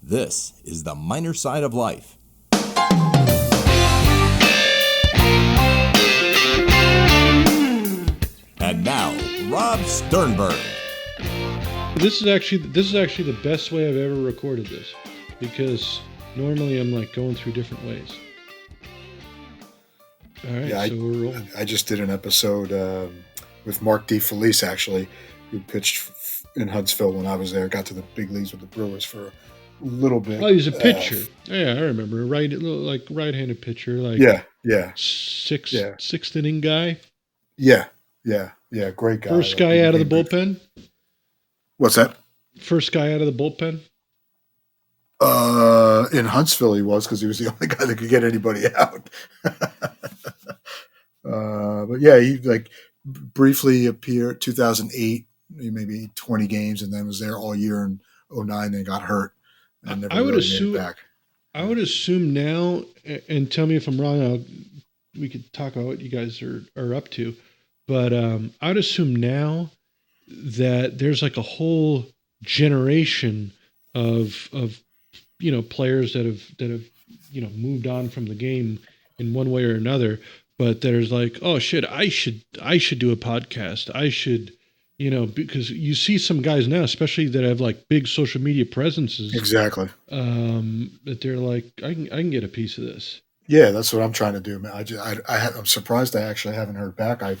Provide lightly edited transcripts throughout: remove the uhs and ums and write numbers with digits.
This is the minor side of life. And now, Rob Sternberg. This is actually the best way I've ever recorded this, because normally I'm like going through different ways. All right, yeah, so we're rolling. I just did an episode with Mark DeFelice, actually, who pitched in Huntsville when I was there. Got to the big leagues with the Brewers for a little bit. Oh, he's a pitcher. Yeah, I remember. Right-handed pitcher. Yeah. Sixth inning guy. Yeah. Great guy. First guy out of the bullpen. What's that? First guy out of the bullpen. In Huntsville, he was, because he was the only guy that could get anybody out. But yeah, he briefly appeared 2008, maybe 20 games, and then was there all year in 2009. Then got hurt and never made it back. I would assume now, and tell me if I'm wrong. We could talk about what you guys are up to, but I would assume now that there's like a whole generation of players that have moved on from the game in one way or another, but there's like, oh shit, I should do a podcast. I should, because you see some guys now, especially that have like big social media presences. Exactly. That they're like, I can get a piece of this. Yeah, that's what I'm trying to do, man. I'm surprised I actually haven't heard back. I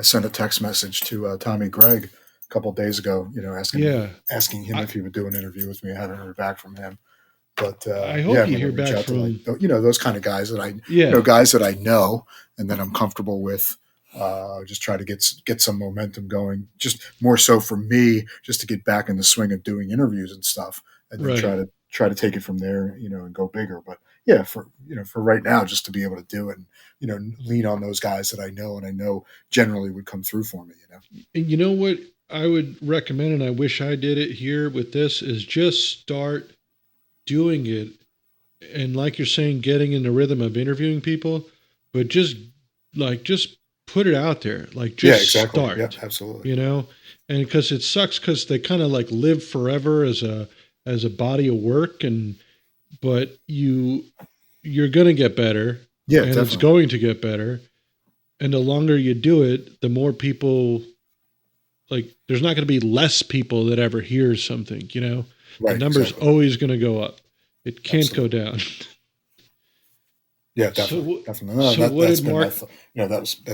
sent a text message to Tommy Gregg a couple of days ago, asking him if he would do an interview with me. I haven't heard back from him. But I hope you hear back from those kind of guys that guys that I know and that I'm comfortable with. Just try to get some momentum going. Just more so for me, just to get back in the swing of doing interviews and stuff, and then try to take it from there, and go bigger. But yeah, for right now, just to be able to do it, and lean on those guys that I know and I know generally would come through for me. And you know what I would recommend, and I wish I did it here with this, is just start doing it, and like you're saying, getting in the rhythm of interviewing people, but just put it out there, start. Yeah, absolutely. And because it sucks, because they kind of like live forever as a body of work, but you're gonna get better, and definitely. It's going to get better, and the longer you do it, the more people. Like, there's not going to be less people that ever hear something, Right, the number's always going to go up. It can't go down. Yeah, definitely. That's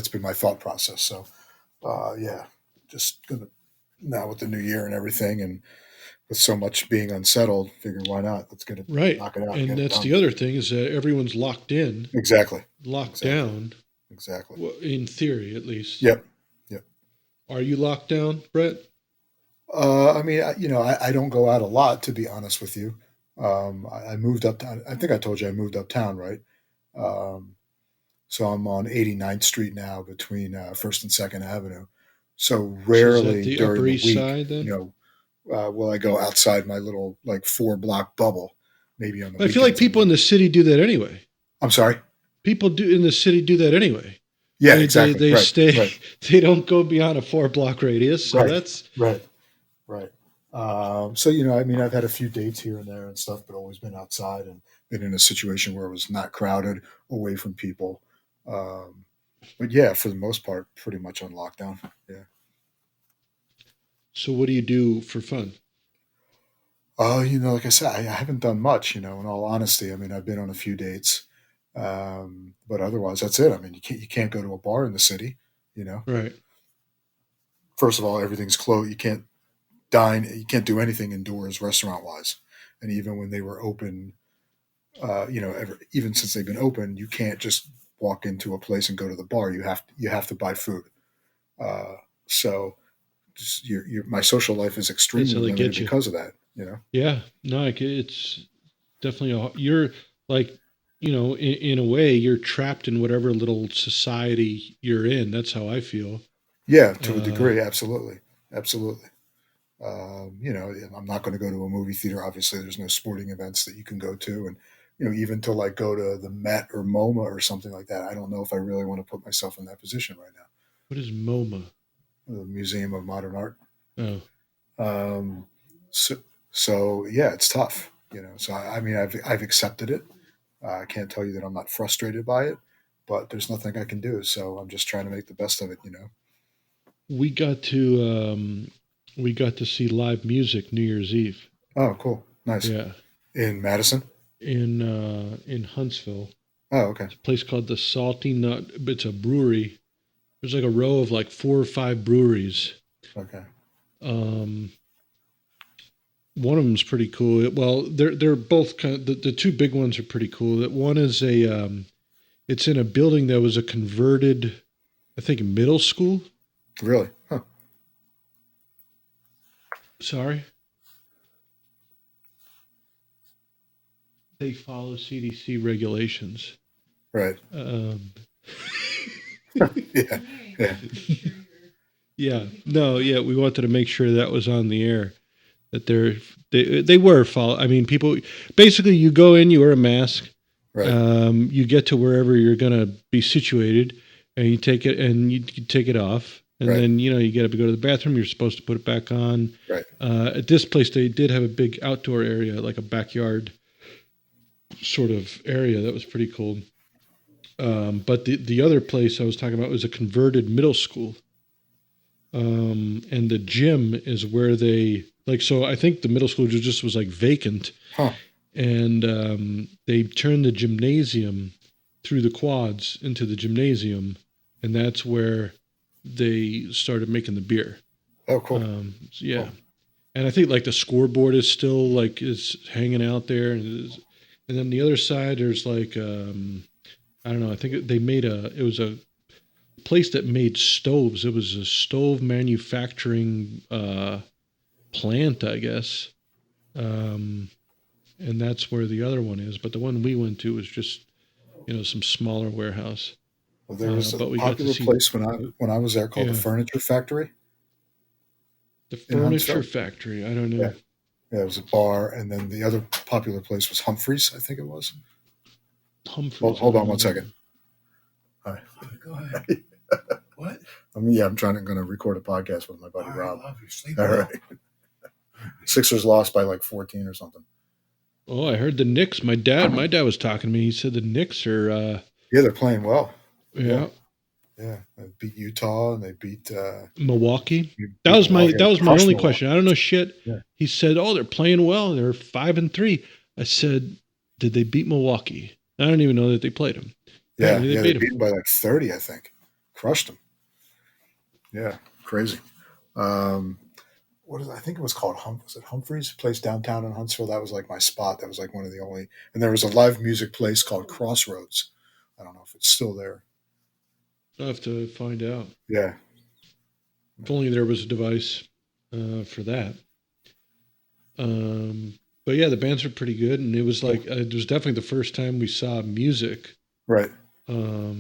been my thought process. So, just gonna, now with the new year and everything, and with so much being unsettled, figure why not? Let's get it knock it out. And that's the other thing, is that everyone's locked in. Exactly. Locked down. Exactly. Well, in theory, at least. Yep. Are you locked down, Brett? I don't go out a lot, to be honest with you. I moved uptown. I think I told you I moved uptown, right? So I'm on 89th Street now, between 1st and 2nd Avenue. So rarely during the week, side, then? will I go outside my little 4-block bubble, maybe on the I feel like people in the city do that anyway. I'm sorry? People in the city do that anyway. Yeah, exactly. They stay. Right. They don't go beyond a 4-block radius. So that's right. I've had a few dates here and there and stuff, but always been outside and been in a situation where it was not crowded, away from people. But yeah, for the most part, pretty much on lockdown. Yeah. So what do you do for fun? Like I said, I haven't done much. In all honesty, I've been on a few dates. But otherwise, that's it. You can't go to a bar in the city, Right. First of all, everything's closed. You can't dine. You can't do anything indoors, restaurant wise. And even when they were open, even since they've been open, you can't just walk into a place and go to the bar. You have to buy food. So my social life is extremely limited because of that, Yeah, no, it's definitely you're like, in a way, you're trapped in whatever little society you're in. That's how I feel. Yeah, to a degree. Absolutely. I'm not going to go to a movie theater. Obviously, there's no sporting events that you can go to. And, even to go to the Met or MoMA or something like that, I don't know if I really want to put myself in that position right now. What is MoMA? The Museum of Modern Art. Oh. So yeah, it's tough. So I mean, I've accepted it. I can't tell you that I'm not frustrated by it, but there's nothing I can do. So I'm just trying to make the best of it. We got to see live music New Year's Eve. Oh, cool, nice. Yeah, In Madison. In Huntsville. Oh, okay. It's a place called the Salty Nut. It's a brewery. There's like a row of like 4 or 5 breweries. Okay. One of them's pretty cool. Well, they're both kind of, the two big ones are pretty cool. That one is it's in a building that was a converted, I think, middle school. Really? Huh. Sorry. They follow CDC regulations. Right. Yeah. Yeah. Yeah. No. Yeah. We wanted to make sure that was on the air. That they were follow. I mean, people. Basically, you go in, you wear a mask. Right. You get to wherever you're going to be situated, and you take it, and you take it off, and right. then you get up to go to the bathroom. You're supposed to put it back on. Right. At this place, they did have a big outdoor area, like a backyard sort of area that was pretty cool. But the other place I was talking about was a converted middle school. And the gym is where they so I think the middle school just was like vacant. Huh. And they turned the gymnasium through the quads into the gymnasium, and that's where they started making the beer. Oh, cool. Yeah. Cool. And I think like the scoreboard is still is hanging out there, and then the other side there's like I don't know. I think they made it was a place that made stoves. It was a stove manufacturing plant, I guess. And that's where the other one is. But the one we went to was just, some smaller warehouse. Well, there was a popular place when I was there called the Furniture Factory. The Furniture Factory. I don't know. Yeah, it was a bar, and then the other popular place was Humphreys, I think it was. Humphreys. Hold on one second. All right. Go ahead. What? I'm going to record a podcast with my buddy Rob. I love you. Sleep All well. right. Sixers lost by like 14 or something. Oh, I heard the Knicks. My dad was talking to me. He said the Knicks are. Yeah, they're playing well. Yeah. Yeah, they beat Utah and they beat Milwaukee. That was my only question. I don't know shit. Yeah. He said, "Oh, they're playing well. They're 5-3." I said, "Did they beat Milwaukee?" I don't even know that they played them. Yeah, they beat them by like 30, I think. Crushed them. Yeah, crazy. I think it was called was it Humphreys? Place downtown in Huntsville. That was like my spot. That was like one of the only. And there was a live music place called Crossroads. I don't know if it's still there. I'll have to find out. Yeah. If only there was a device for that. But yeah, the bands are pretty good, and it was like it was definitely the first time we saw music. Right. Well,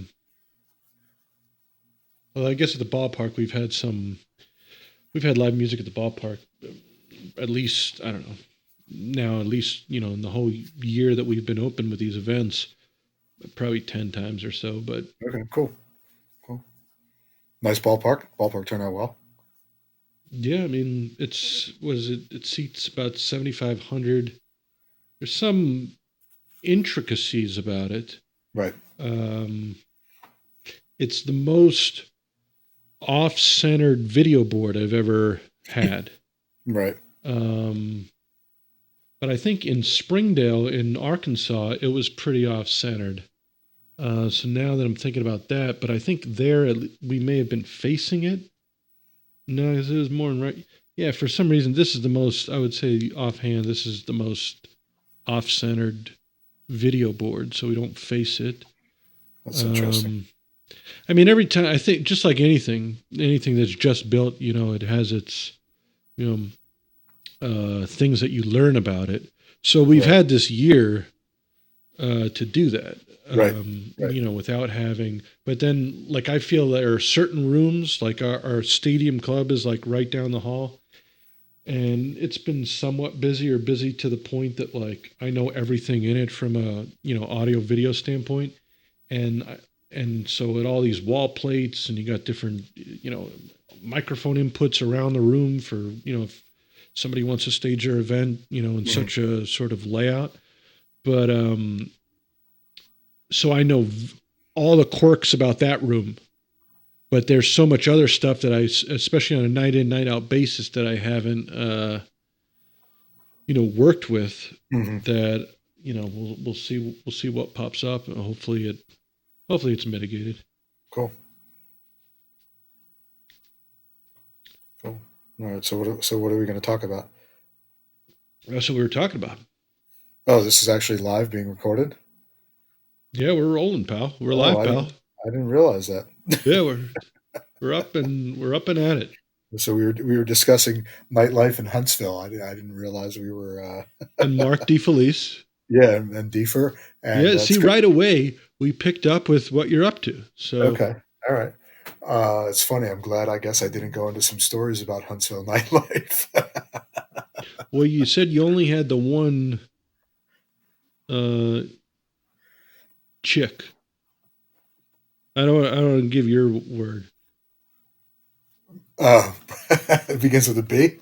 I guess at the ballpark we've had live music at the ballpark at least, I don't know, now at least, in the whole year that we've been open with these events, probably 10 times or so. But okay, cool. Nice ballpark. Ballpark turned out well. Yeah, I mean, it seats about 7,500. There's some intricacies about it. Right. It's the most off-centered video board I've ever had. Right. But I think in Springdale, in Arkansas, it was pretty off-centered. So now that I'm thinking about that, but I think there we may have been facing it. No, because it was more in right. Yeah, for some reason, this is the most, I would say offhand, this is the most off-centered video board, so we don't face it. That's interesting. I mean, every time, I think, just like anything that's just built, it has its, things that you learn about it. So we've had this year to do that. Right. Without having, but then like I feel there are certain rooms, like our stadium club is like right down the hall, and it's been somewhat busy to the point that like I know everything in it from a audio video standpoint, and so at all these wall plates, and you got different microphone inputs around the room for somebody wants to stage their event, in such a sort of layout. But so I know all the quirks about that room. But there's so much other stuff that especially on a night in, night out basis, that I haven't, worked with. That we'll see what pops up, and hopefully it's mitigated. Cool. All right. So what are we going to talk about? That's what we were talking about. Oh, this is actually live, being recorded. Yeah, we're rolling, pal. We're live, pal. I didn't realize that. Yeah, we're up and at it. So we were discussing nightlife in Huntsville. I didn't realize we were. And Mark DeFelice. Yeah, and Deefer. And see, right away we picked up with what you're up to. So okay, all right. It's funny. I'm glad. I guess I didn't go into some stories about Huntsville nightlife. Well, you said you only had the one chick. I don't want to give your word. It begins with a B.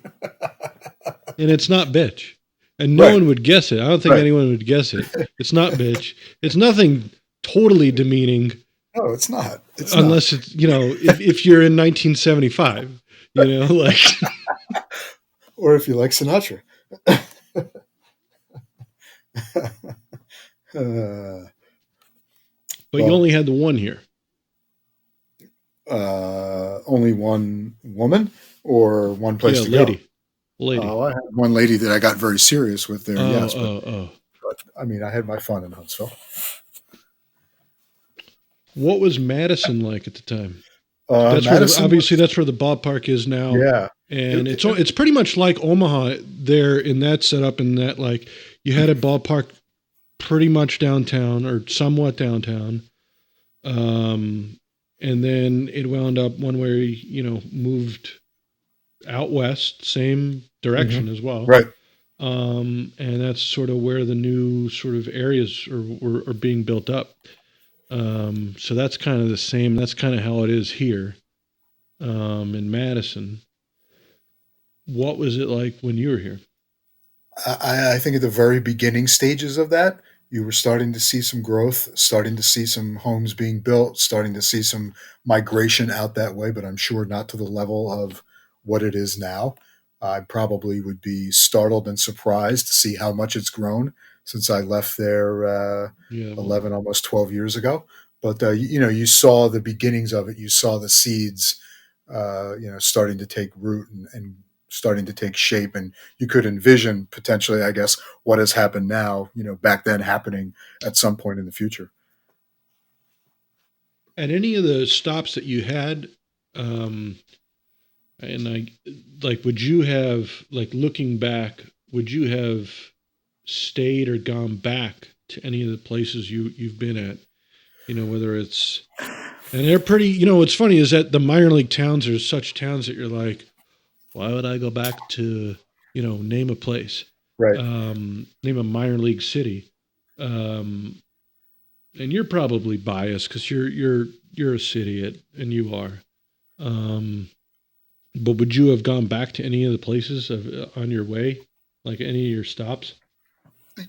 And it's not bitch. And no one would guess it. I don't think anyone would guess it. It's not bitch. It's nothing totally demeaning. No, it's not. Unless it's, if you're in 1975, like. Or if you like Sinatra. But you only had the one here. Only one woman or one place to lady. go? Lady. Oh, I had one lady that I got very serious with there. Yes. But I mean, I had my fun in Huntsville. What was Madison like at the time? Madison that's where the ballpark is now. Yeah. And it's pretty much like Omaha there in that setup, in that, like, you had a ballpark pretty much downtown or somewhat downtown. And then it wound up one where, moved out west, same direction as well. Right. And that's sort of where the new sort of areas are being built up. So that's kind of the same. That's kind of how it is here in Madison. What was it like when you were here? I think at the very beginning stages of that, you were starting to see some growth, starting to see some homes being built, starting to see some migration out that way, but I'm sure not to the level of what it is now. I probably would be startled and surprised to see how much it's grown since I left there 11, almost 12 years ago. But, you saw the beginnings of it. You saw the seeds, starting to take root and starting to take shape. And you could envision potentially, I guess, what has happened now, back then happening at some point in the future. At any of the stops that you had, would you have, like, looking back, would you have stayed or gone back to any of the places you've been at? Whether it's, and they're pretty, what's funny is that the minor league towns are such towns that you're like, why would I go back to, name a place, right? Name a minor league city. And you're probably biased because you're a city and you are. But would you have gone back to any of the places on your way, like any of your stops?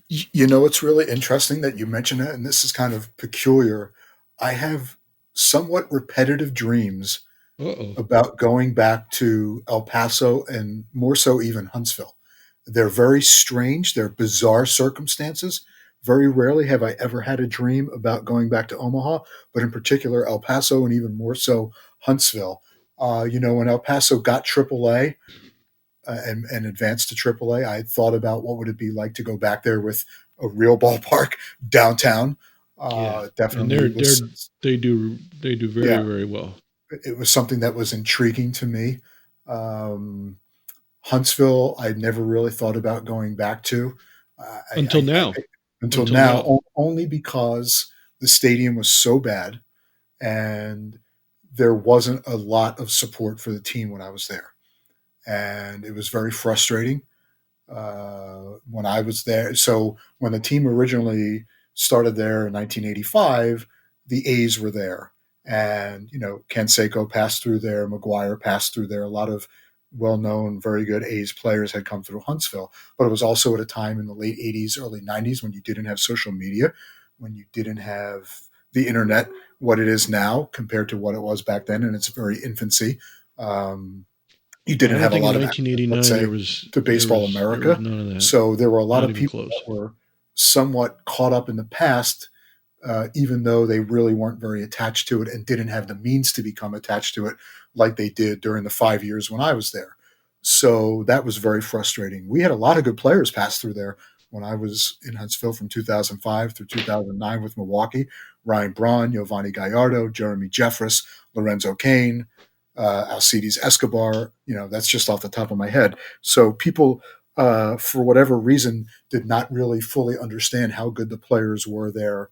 It's really interesting that you mention that, and this is kind of peculiar. I have somewhat repetitive dreams about going back to El Paso and more so even Huntsville. They're very strange. They're bizarre circumstances. Very rarely have I ever had a dream about going back to Omaha, but in particular El Paso and even more so Huntsville. When El Paso got AAA, and advanced to AAA, I thought about what would it be like to go back there with a real ballpark downtown. Definitely, and they do very very well. It was something that was intriguing to me. Huntsville, I never really thought about going back to until now. Until now, only because the stadium was so bad, and there wasn't a lot of support for the team when I was there. And it was very frustrating when I was there. So when the team originally started there in 1985, the A's were there. And, Canseco passed through there, McGuire passed through there. A lot of well-known, very good A's players had come through Huntsville. But it was also at a time in the late 80s, early 90s when you didn't have social media, when you didn't have the internet, what it is now compared to what it was back then in its very infancy. You didn't have a lot of access, let's say, to Baseball America. So there were a lot of people that were somewhat caught up in the past, even though they really weren't very attached to it and didn't have the means to become attached to it like they did during the 5 years when I was there. So that was very frustrating. We had a lot of good players pass through there when I was in Huntsville from 2005 through 2009 with Milwaukee. Ryan Braun, Giovanni Gallardo, Jeremy Jeffress, Lorenzo Cain, Alcides Escobar. That's just off the top of my head. So people, for whatever reason, did not really fully understand how good the players were there,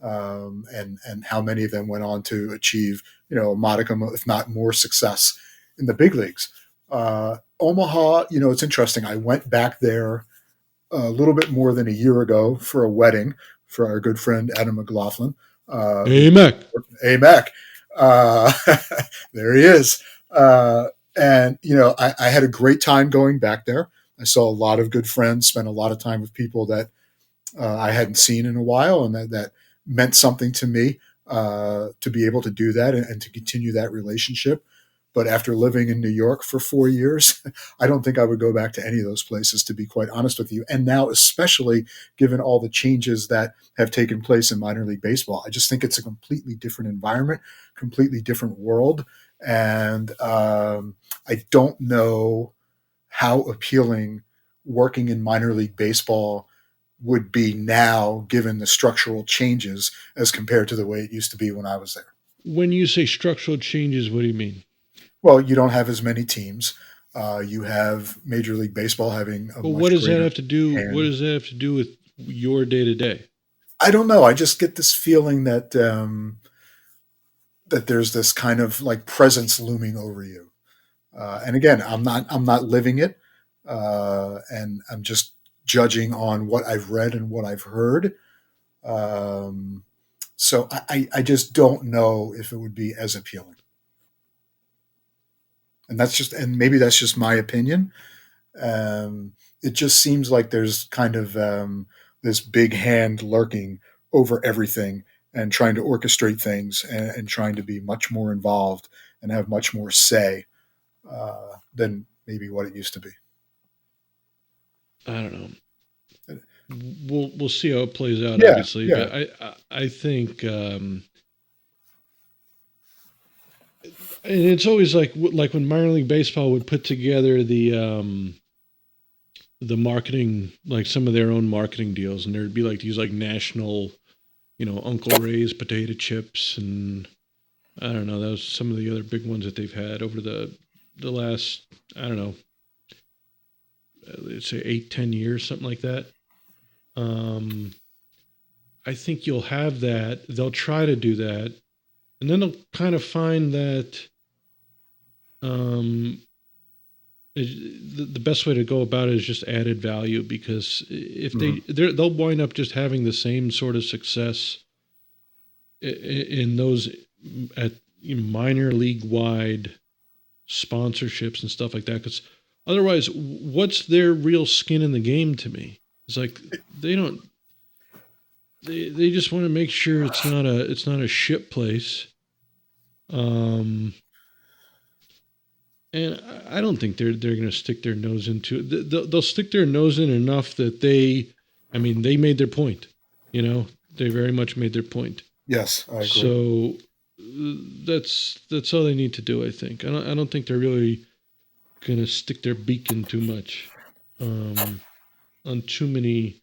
and how many of them went on to achieve, a modicum, if not more, success in the big leagues. Omaha, it's interesting. I went back there a little bit more than a year ago for a wedding for our good friend Adam McLaughlin. Hey, Mac. Hey, Mac. There he is. And, I had a great time going back there. I saw a lot of good friends, spent a lot of time with people that I hadn't seen in a while, and that meant something to me to be able to do that and to continue that relationship. But after living in New York for 4 years, I don't think I would go back to any of those places, to be quite honest with you. And now, especially given all the changes that have taken place in minor league baseball, I just think it's a completely different environment, completely different world. And I don't know how appealing working in minor league baseball would be now, given the structural changes as compared to the way it used to be when I was there. When you say structural changes, what do you mean? Well, you don't have as many teams. You have Major League Baseball having a much what does that greater have to do? hand. What does that have to do with your day to day? I don't know. I just get this feeling that that there's this kind of like presence looming over you. And again, I'm not living it, and I'm just judging on what I've read and what I've heard. So I just don't know if it would be as appealing. And maybe that's just my opinion. It just seems like there's kind of this big hand lurking over everything and trying to orchestrate things and trying to be much more involved and have much more say than maybe what it used to be. I don't know. We'll see how it plays out, Yeah, obviously. yeah. But I think, and it's always like when minor league baseball would put together the marketing, like some of their own marketing deals, and there'd be like these like national, Uncle Ray's potato chips, and I don't know, that was some of the other big ones that they've had over the last, I don't know, let's say 8-10 years, something like that. I think you'll have that. They'll try to do that, and then they'll kind of find that the best way to go about it is just added value, because if they'll wind up just having the same sort of success in those at minor league wide sponsorships and stuff like that. Because otherwise, what's their real skin in the game to me? It's like they don't. They just want to make sure it's not a shit place. And I don't think they're going to stick their nose into it. They'll stick their nose in enough that they made their point. They very much made their point. Yes, I agree. So that's all they need to do, I think. I don't think they're really going to stick their beak in too much on too many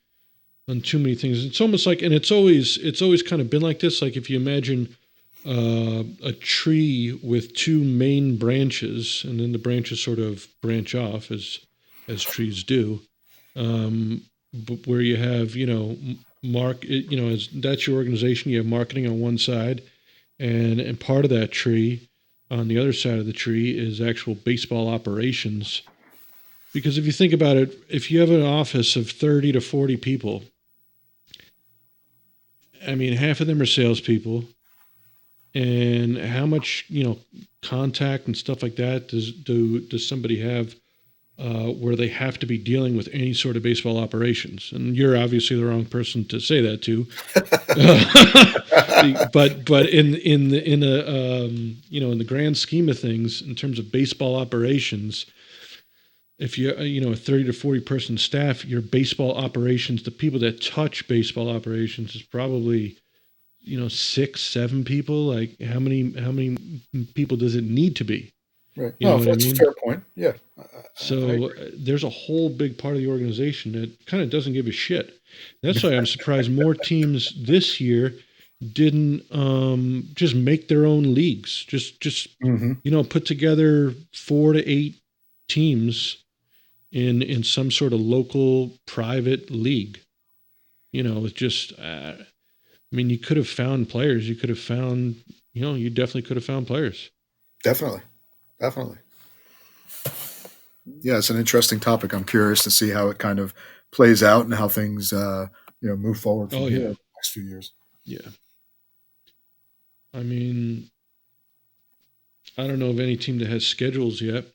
things. It's almost like, and it's always kind of been like this. Like if you imagine a tree with two main branches, and then the branches sort of branch off as trees do, but where you have that's your organization. You have marketing on one side, and part of that tree on the other side of the tree is actual baseball operations. Because if you think about it, if you have an office of 30 to 40 people, half of them are salespeople. And how much, contact and stuff like that does somebody have where they have to be dealing with any sort of baseball operations? And you're obviously the wrong person to say that to. but in the grand scheme of things, in terms of baseball operations, if you're a 30 to 40 person staff, your baseball operations, the people that touch baseball operations is probably 6, 7 people. Like how many people does it need to be? Right. You know what I That's mean? a fair point. Yeah. So there's a whole big part of the organization that kind of doesn't give a shit. That's why I'm surprised more teams this year didn't just make their own leagues. Just put together 4 to 8 teams in some sort of local private league. With just you could have found players. You could have found, you definitely could have found players. Definitely. Yeah, it's an interesting topic. I'm curious to see how it kind of plays out and how things, move forward from here the next few years. Yeah. I don't know of any team that has schedules yet.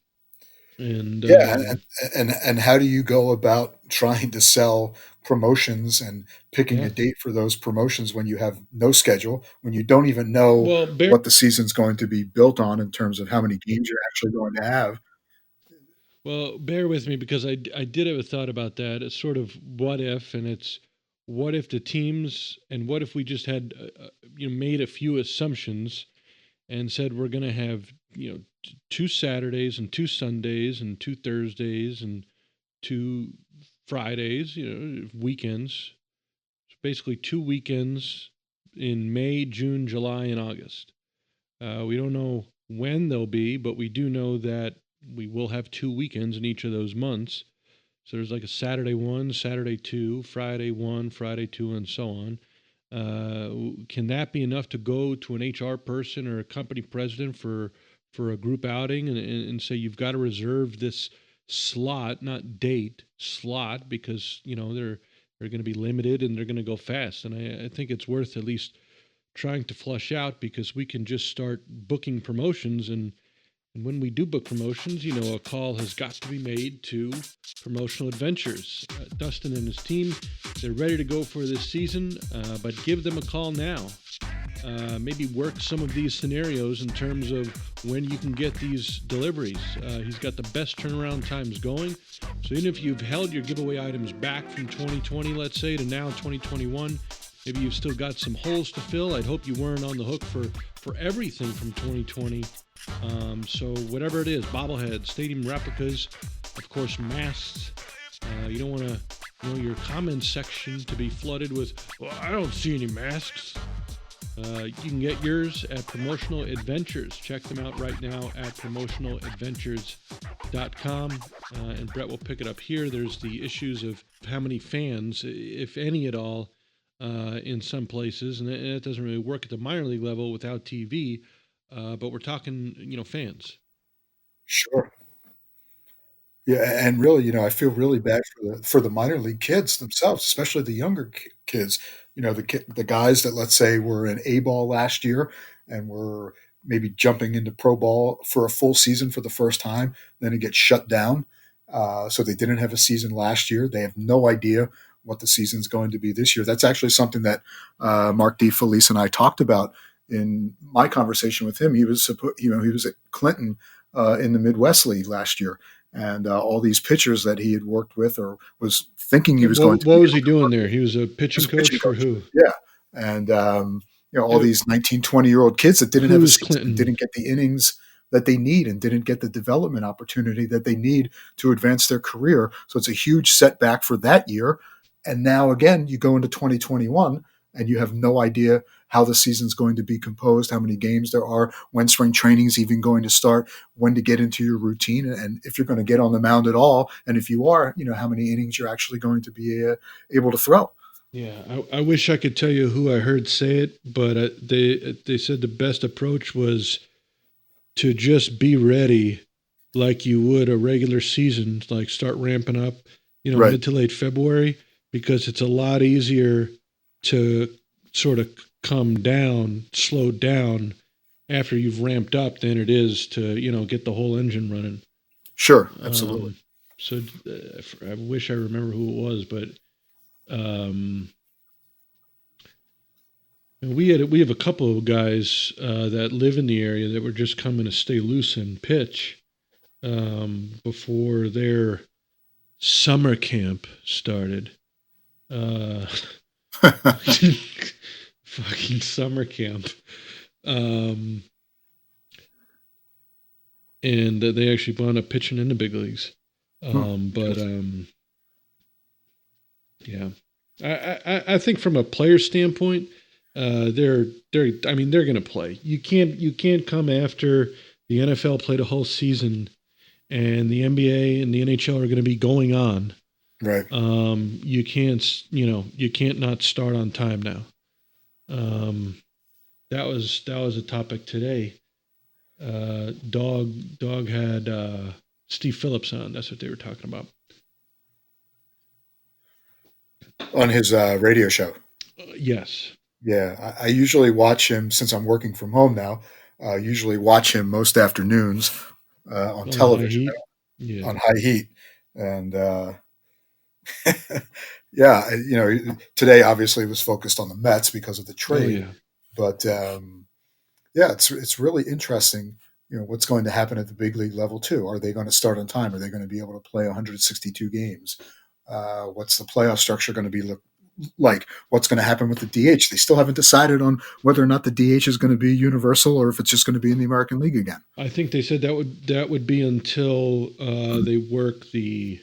And and how do you go about trying to sell promotions and picking a date for those promotions when you have no schedule, when you don't even know what the season's going to be built on in terms of how many games you're actually going to have? Well, bear with me because I did have a thought about that. It's sort of what if, and it's what if the teams, and what if we just had made a few assumptions and said we're going to have 2 Saturdays and 2 Sundays and 2 Thursdays and 2 Fridays, weekends. So basically 2 weekends in May, June, July, and August. We don't know when they'll be, but we do know that we will have 2 weekends in each of those months. So there's like a Saturday 1, Saturday 2, Friday 1, Friday 2, and so on. Can that be enough to go to an HR person or a company president for a group outing and say you've got to reserve this slot, not date, slot, because they're going to be limited and they're going to go fast. And I think it's worth at least trying to flush out, because we can just start booking promotions, and when we do book promotions, a call has got to be made to Promotional Adventures. Dustin and his team, they're ready to go for this season, but give them a call now. Maybe work some of these scenarios in terms of when you can get these deliveries. He's got the best turnaround times going. So even if you've held your giveaway items back from 2020, let's say, to now 2021, maybe you've still got some holes to fill. I'd hope you weren't on the hook for everything from 2020. So whatever it is, bobbleheads, stadium replicas, of course, masks. You don't want your comments section to be flooded with, well, I don't see any masks. You can get yours at Promotional Adventures. Check them out right now at promotionaladventures.com. And Brett will pick it up here. There's the issues of how many fans, if any at all, in some places. And it doesn't really work at the minor league level without TV. But we're talking, fans. Sure. Yeah, and really, I feel really bad for the minor league kids themselves, especially the younger kids. The guys that, let's say, were in A ball last year and were maybe jumping into pro ball for a full season for the first time, then it gets shut down. So they didn't have a season last year. They have no idea what the season's going to be this year. That's actually something that Mark DeFelice and I talked about in my conversation with him. He was at Clinton in the Midwest League last year, and all these pitchers that he had worked with or was thinking he was going to. What was he doing there? He was a pitching coach for who? Yeah, and all these 19, 20-year-old kids that didn't have a season, didn't get the innings that they need and didn't get the development opportunity that they need to advance their career. So it's a huge setback for that year. And now again, you go into 2021 and you have no idea how the season's going to be composed, how many games there are, when spring training is even going to start, when to get into your routine, and if you're going to get on the mound at all. And if you are, how many innings you're actually going to be able to throw. Yeah, I wish I could tell you who I heard say it, but they said the best approach was to just be ready like you would a regular season, like start ramping up, Right. mid to late February, because it's a lot easier to sort of come down, slow down after you've ramped up than it is to, get the whole engine running. Sure, absolutely. So I wish I remember who it was, but we have a couple of guys that live in the area that were just coming to stay loose and pitch before their summer camp started. Fucking summer camp. And they actually wound up pitching in the big leagues. Yeah, I think from a player standpoint, they're going to play. You can't come after the NFL played a whole season and the NBA and the NHL are going to be going on. Right. You can't not start on time now. That was a topic today. Dog had Steve Phillips on. That's what they were talking about on his radio show. Yes. Yeah, I usually watch him since I'm working from home now. I usually watch him most afternoons on television on High Heat, and yeah, today obviously was focused on the Mets because of the trade, but yeah, it's really interesting. What's going to happen at the big league level too? Are they going to start on time? Are they going to be able to play 162 games? What's the playoff structure going to be like? What's going to happen with the DH? They still haven't decided on whether or not the DH is going to be universal or if it's just going to be in the American League again. I think they said that would be until they work the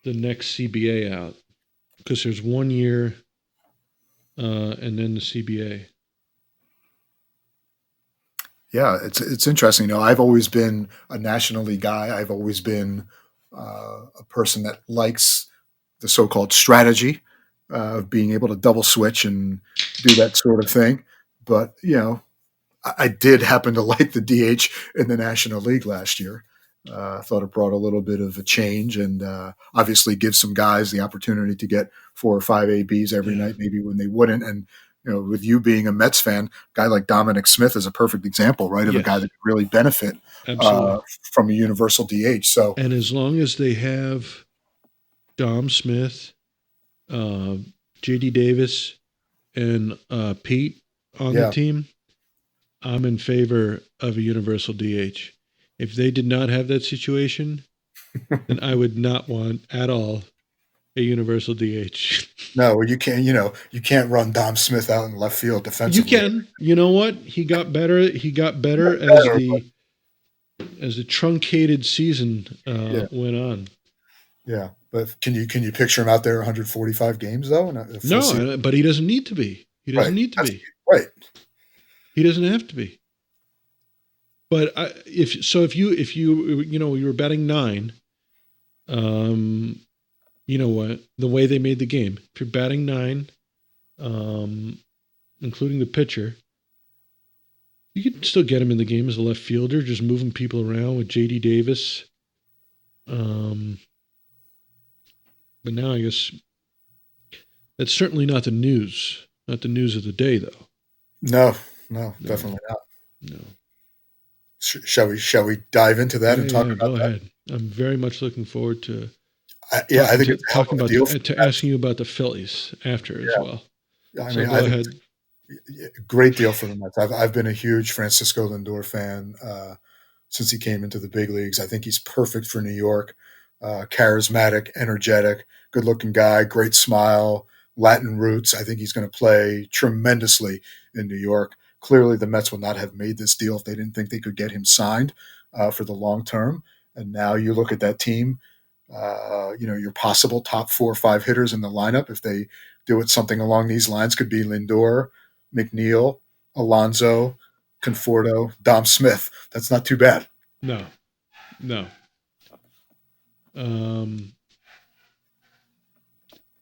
next CBA out, because there's 1 year and then the CBA. Yeah, it's interesting. I've always been a National League guy. I've always been a person that likes the so-called strategy of being able to double switch and do that sort of thing. But, I did happen to like the DH in the National League last year. I thought it brought a little bit of a change and obviously gives some guys the opportunity to get 4 or 5 ABs every night, maybe when they wouldn't. And, with you being a Mets fan, a guy like Dominic Smith is a perfect example, right, of a guy that could really benefit from a universal DH. So, and as long as they have Dom Smith, J.D. Davis, and Pete on the team, I'm in favor of a universal DH. If they did not have that situation, then I would not want at all a universal DH. No, you can't. You can't run Dom Smith out in left field defensively. You can. You know what? He got better. He got better as the truncated season went on. Yeah, but can you picture him out there 145 games though? No, but he doesn't need to be. He doesn't need to be. Right. He doesn't have to be. But if you were batting 9, you know what? The way they made the game, if you're batting 9, including the pitcher, you can still get him in the game as a left fielder, just moving people around with J.D. Davis. But now I guess that's certainly not the news. Not the news of the day, though. No, definitely not. No. Shall we dive into that and talk about go that? Ahead. I'm very much looking forward to. I think it's talking about asking you about the Phillies after as well. I mean, go ahead. Great deal for the Mets. I've been a huge Francisco Lindor fan since he came into the big leagues. I think he's perfect for New York. Charismatic, energetic, good-looking guy, great smile, Latin roots. I think he's going to play tremendously in New York. Clearly, the Mets would not have made this deal if they didn't think they could get him signed for the long term. And now you look at that team. Your possible top 4 or 5 hitters in the lineup, if they do it something along these lines, could be Lindor, McNeil, Alonso, Conforto, Dom Smith. That's not too bad. No. And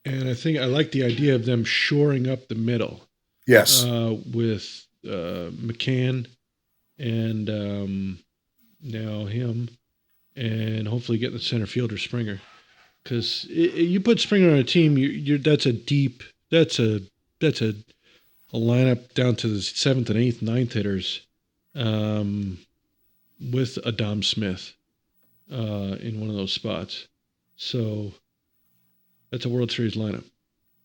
I think I like the idea of them shoring up the middle. Yes. With McCann and now him, and hopefully getting the center fielder Springer, because you put Springer on a team, that's a lineup down to the 7th and 8th, 9th hitters with a Dom Smith in one of those spots. So that's a World Series lineup.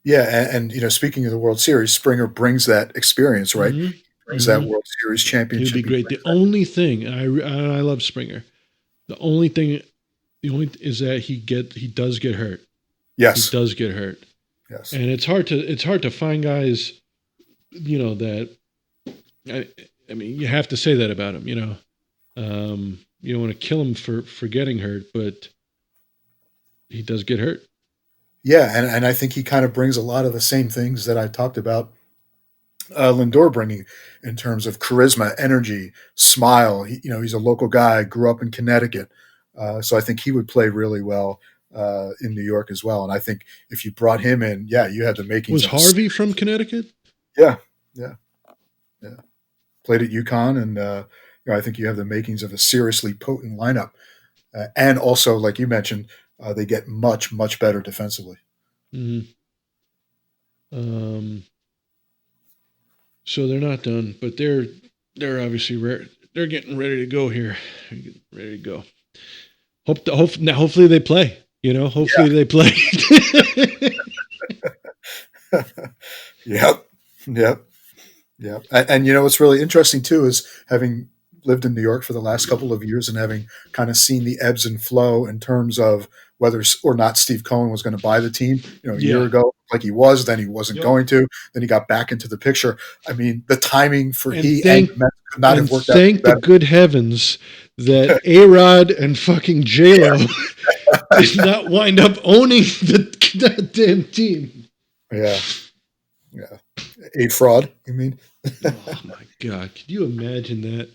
Yeah, and speaking of the World Series, Springer brings that experience, right? Mm-hmm. Brings that World Series He would championship. be great. The only thing, and I love Springer. The only is that he does get hurt. Yes, he does get hurt. Yes, and it's hard to find guys, that. I mean, you have to say that about him. You don't want to kill him for getting hurt, but he does get hurt. Yeah, and I think he kind of brings a lot of the same things that I talked about Lindor bringing in terms of charisma, energy, smile. He's a local guy, grew up in Connecticut, so I think he would play really well in New York as well. And I think if you brought him in, you had the makings. Was Harvey from Connecticut? Yeah. Played at UConn, and I think you have the makings of a seriously potent lineup. And also, like you mentioned, they get much, much better defensively. Mm-hmm. So they're not done, but they're obviously they're getting ready to go here. Ready to go. Hopefully they play. Hopefully they play. Yep. And what's really interesting too is having lived in New York for the last couple of years and having kind of seen the ebbs and flow in terms of whether or not Steve Cohen was going to buy the team. A year ago, like he was, then he wasn't going to. Then he got back into the picture. I mean, the timing for and the Mets could not have worked out. Thank the good heavens that A-Rod and fucking J-Lo did not wind up owning the damn team. Yeah. A fraud, you mean? Oh my God! Could you imagine that?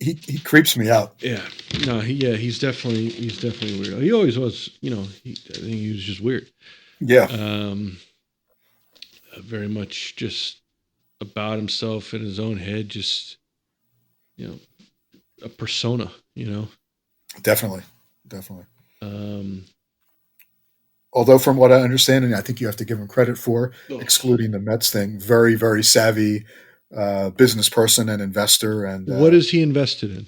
He creeps me out. Yeah, no, he's definitely weird. He always was. I think he was just weird. Yeah. Very much just about himself in his own head. Just a persona. Definitely. Although from what I understand, and I think you have to give him credit for, excluding the Mets thing, very, very savvy business person and investor. And what is he invested in?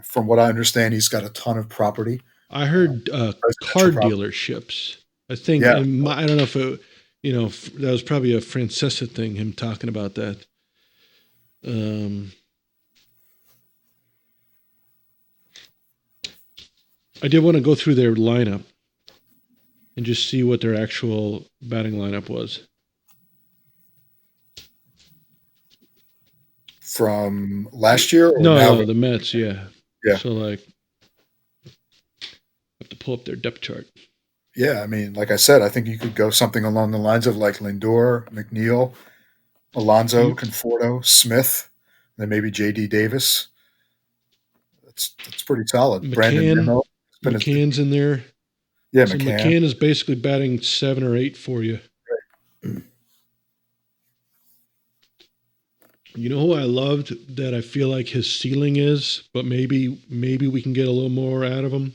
From what I understand, he's got a ton of property. I heard car dealerships. I think, I don't know if it, that was probably a Francesa thing, him talking about that. I did want to go through their lineup and just see what their actual batting lineup was. From last year? Or no, the Mets, yeah. Yeah. So, I have to pull up their depth chart. Yeah, I mean, like I said, I think you could go something along the lines of like Lindor, McNeil, Alonso, Conforto, Smith, then maybe J.D. Davis. That's pretty solid. Brandon Nimmo. McCann's in there. Yeah, so McCann. McCann is basically batting 7 or 8 for you. Right. You know who I loved that I feel like his ceiling is, but maybe we can get a little more out of him,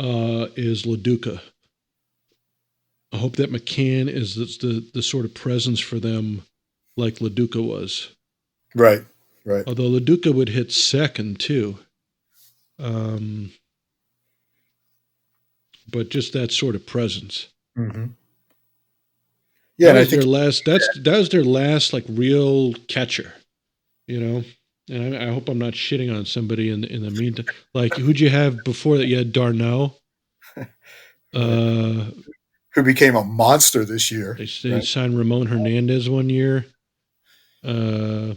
is LaDuca. I hope that McCann is the sort of presence for them like LaDuca was. Right. Although LaDuca would hit second too. But just that sort of presence. Mm-hmm. Yeah, that was their last like real catcher, And I hope I'm not shitting on somebody in the meantime. Like, who'd you have before that? You had Darno, who became a monster this year. They signed Ramon Hernandez one year. Omir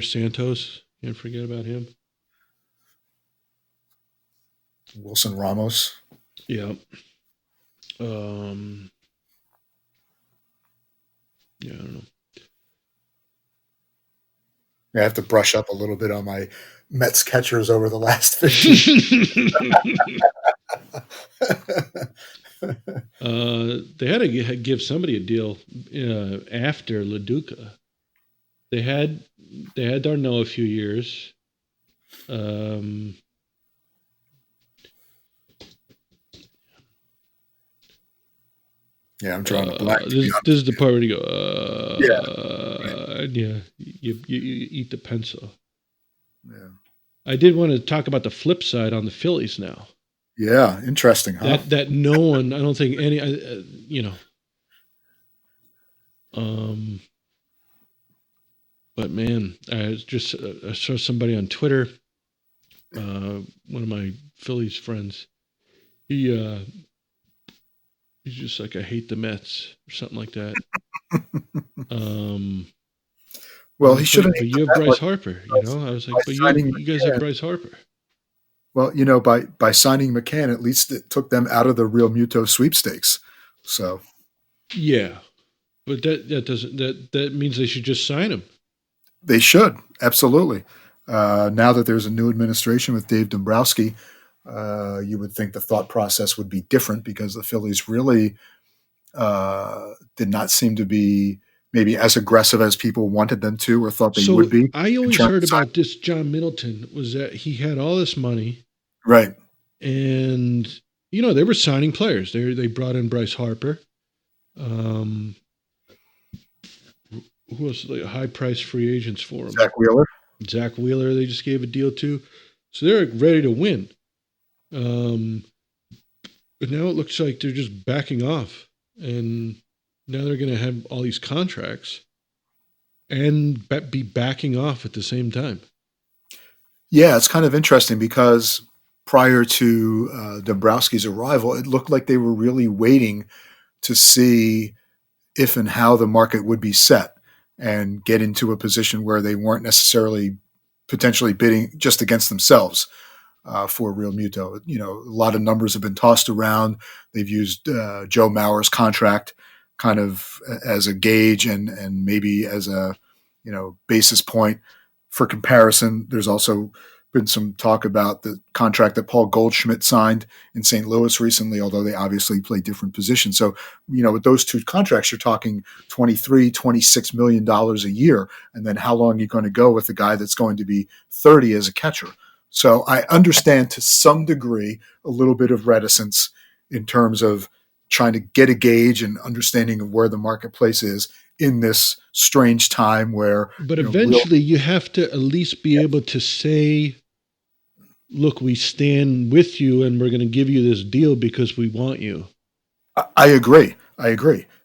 Santos, can't forget about him. Wilson Ramos. Yeah. I don't know. I have to brush up a little bit on my Mets catchers over the last 15. They had to give somebody a deal after LaDuca. They had Darno a few years. Yeah, I'm drawing a blank. This is the part where you go, Yeah. and you eat the pencil. Yeah. I did want to talk about the flip side on the Phillies now. Yeah, interesting, huh? That no one, I don't think any, but man, I saw somebody on Twitter, one of my Phillies friends, he's just like, I hate the Mets or something like that. Well, he shouldn't. But you have Bryce Harper, I was like, but you guys have Bryce Harper. Well, by signing McCann, at least it took them out of the Real Muto sweepstakes. So, yeah, but that means they should just sign him. They should, absolutely. Now that there's a new administration with Dave Dombrowski, you would think the thought process would be different because the Phillies really did not seem to be maybe as aggressive as people wanted them to or thought they would be. I always heard about this John Middleton was that he had all this money. Right. And, they were signing players. They brought in Bryce Harper. Who else? Like high-priced free agents for him. Zach Wheeler, they just gave a deal to. So they're ready to win. But now it looks like they're just backing off. And now they're going to have all these contracts and be backing off at the same time. Yeah, it's kind of interesting because prior to Dombrowski's arrival, it looked like they were really waiting to see if and how the market would be set and get into a position where they weren't necessarily potentially bidding just against themselves for Real Muto. A lot of numbers have been tossed around. They've used Joe Mauer's contract kind of as a gauge and maybe as a basis point for comparison. There's also been some talk about the contract that Paul Goldschmidt signed in St. Louis recently, although they obviously play different positions. So, with those two contracts, you're talking $23, $26 million a year. And then how long are you going to go with a guy that's going to be 30 as a catcher? So I understand to some degree a little bit of reticence in terms of trying to get a gauge and understanding of where the marketplace is in this strange time where. But eventually you have to at least be able to say, look, we stand with you and we're going to give you this deal because we want you. I agree.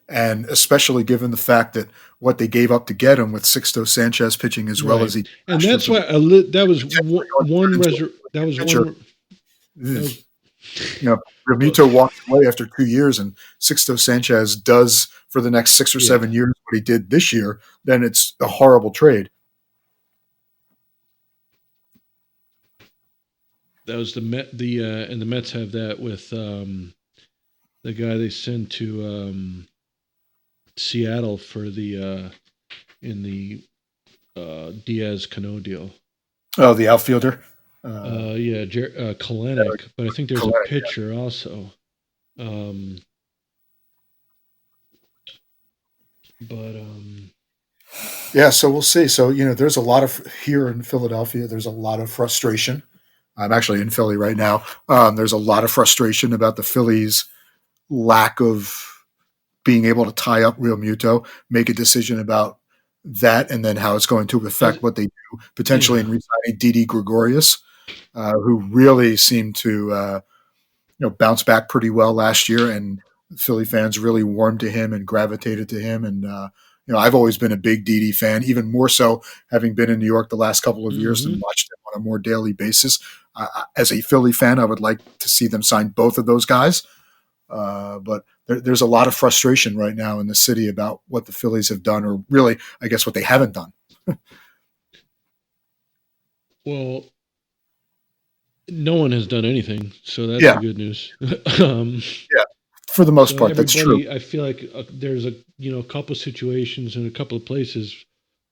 And especially given the fact that what they gave up to get him with Sixto Sanchez pitching as well as he. And that's why that was one. Remuto walked away after 2 years, and Sixto Sanchez does for the next 6 or 7 years what he did this year. Then it's a horrible trade. That was and the Mets have that with the guy they sent to Seattle for the in the Diaz Cano deal. Oh, the outfielder. Kalenic, but I think there's a pitcher also. So we'll see. So there's a lot of here in Philadelphia. There's a lot of frustration. I'm actually in Philly right now. There's a lot of frustration about the Phillies' lack of being able to tie up Real Muto, make a decision about that, and then how it's going to affect what they do potentially in re-signing Didi Gregorius, who really seemed to bounce back pretty well last year, and Philly fans really warmed to him and gravitated to him. And I've always been a big Didi fan, even more so having been in New York the last couple of years and watched him on a more daily basis. As a Philly fan, I would like to see them sign both of those guys. But there's a lot of frustration right now in the city about what the Phillies have done, or really, I guess, what they haven't done. Well, no one has done anything, so that's the good news. For the most part, that's true. I feel like there's a couple situations in a couple of places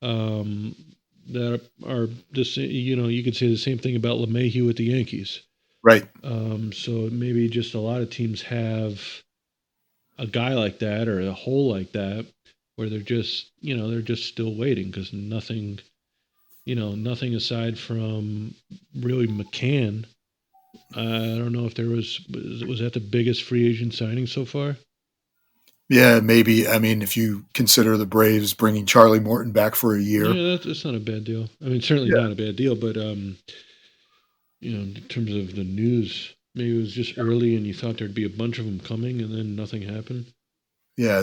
that are just you could say the same thing about LeMahieu with the Yankees. Right. So maybe just a lot of teams have a guy like that or a hole like that where they're just still waiting because nothing aside from really McCann. I don't know if there was that the biggest free agent signing so far? Yeah, maybe. I mean, if you consider the Braves bringing Charlie Morton back for a year. Yeah, that's not a bad deal. I mean, certainly not a bad deal, but in terms of the news, maybe it was just early and you thought there'd be a bunch of them coming and then nothing happened. Yeah,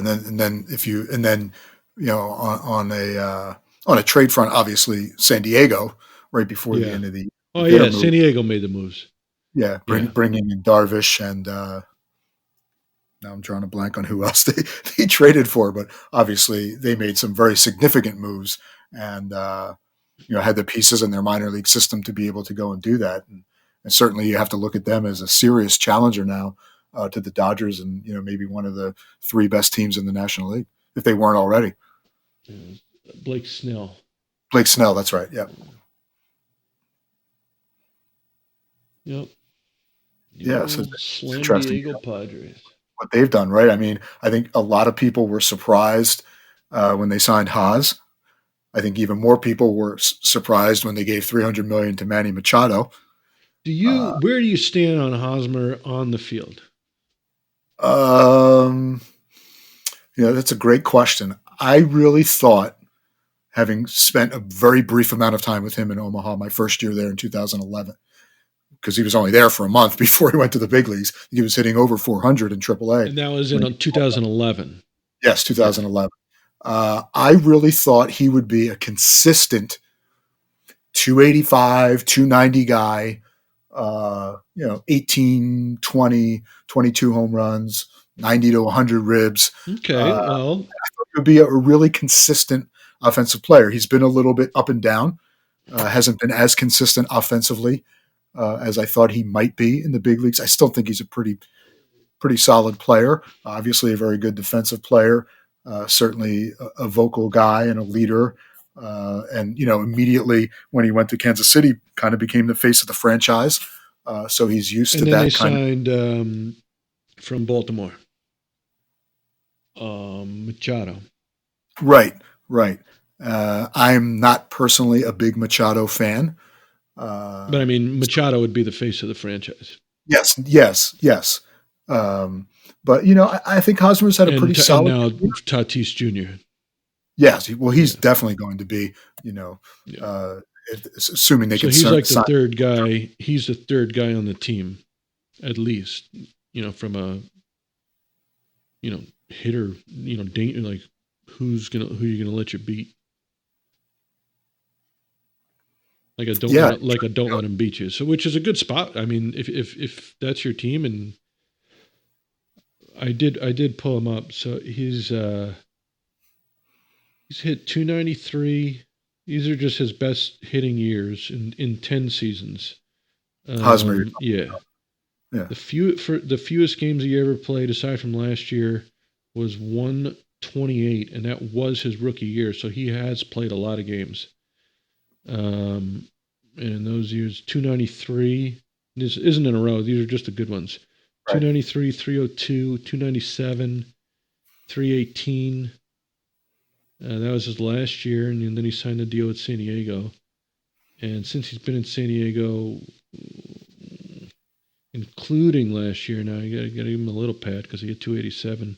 on a trade front, obviously San Diego right before the end of the year. San Diego made the moves. Yeah, bringing in Darvish and now I'm drawing a blank on who else they traded for, but obviously they made some very significant moves and had the pieces in their minor league system to be able to go and do that. And certainly you have to look at them as a serious challenger now to the Dodgers and maybe one of the three best teams in the National League if they weren't already. Blake Snell. That's right. Yeah. Yep. Yeah. So it's San Diego Padres. What they've done, right? I mean, I think a lot of people were surprised when they signed Haas. I think even more people were surprised when they gave $300 million to Manny Machado. Where do you stand on Hosmer on the field? That's a great question. I really thought, having spent a very brief amount of time with him in Omaha, my first year there in 2011, because he was only there for a month before he went to the big leagues. He was hitting over 400 in AAA. And that was in 2011. Yes, 2011. I really thought he would be a consistent 285, 290 guy, 18, 20, 22 home runs, 90 to 100 ribs. Okay, well. I thought he would be a really consistent offensive player. He's been a little bit up and down, hasn't been as consistent offensively as I thought he might be in the big leagues. I still think he's a pretty solid player. Obviously, a very good defensive player. Certainly a vocal guy and a leader. And immediately when he went to Kansas City, kind of became the face of the franchise. So he's used to that. And then they signed from Baltimore, Machado. Right. I'm not personally a big Machado fan. But I mean, Machado would be the face of the franchise. Yes. But I think Hosmer's had a pretty solid. And now Tatis Jr. Yes, well, he's definitely going to be. Assuming they can. So he's like the third guy. He's the third guy on the team, at least. From a hitter. Like who you gonna let you beat? Don't let him beat you. So, which is a good spot. I mean, if that's your team, and I did pull him up. So he's hit 293. These are just his best hitting years in 10 seasons. Hosmer, yeah. The fewest games he ever played, aside from last year, was 128, and that was his rookie year. So he has played a lot of games. And in those years, 293. This isn't in a row. These are just the good ones. Right. 293, 302, 297, 318. That was his last year, and then he signed a deal with San Diego. And since he's been in San Diego, including last year, now you got to give him a little pat because he hit 287.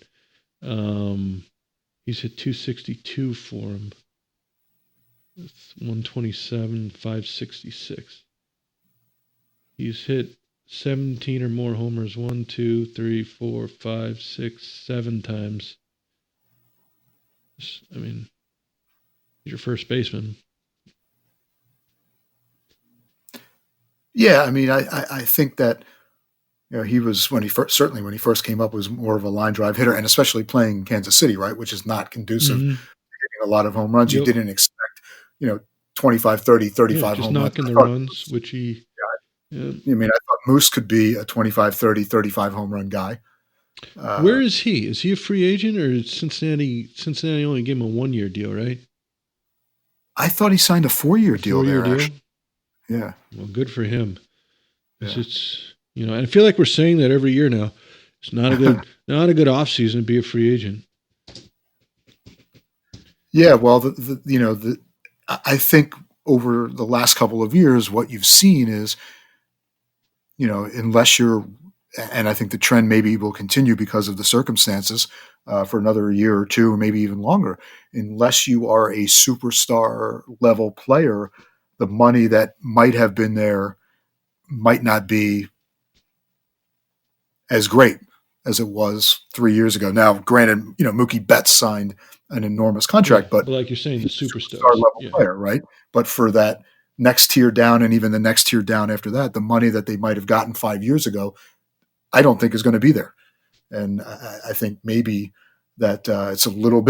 He's hit 262 for him. 127, 566. He's hit 17 or more homers 1, 2, 3, 4, 5, 6, 7 times. I mean, he's your first baseman. Yeah, I mean, I think that he was when he first came up was more of a line drive hitter, and especially playing in Kansas City, right, which is not conducive to hitting a lot of home runs. Yep. You didn't expect 25, 30, 35 just home runs. Just knocking the runs, which he... Yeah. I mean, I thought Moose could be a 25, 30, 35 home run guy. Where is he? Is he a free agent, or is Cincinnati only gave him a 1-year deal, right? I thought he signed a 4-year deal there. 4-year deal? Yeah. Well, good for him. Yeah. It's and I feel like we're saying that every year now. It's not a good offseason to be a free agent. Yeah, well, I think over the last couple of years, what you've seen is, unless you're, and I think the trend maybe will continue because of the circumstances, for another year or two, maybe even longer. Unless you are a superstar level player, the money that might have been there might not be as great as it was 3 years ago. Now, granted, Mookie Betts signed an enormous contract, but like you're saying, the superstar level player, right? But for that next tier down and even the next tier down after that, the money that they might have gotten 5 years ago, I don't think is going to be there. And I think maybe that it's a little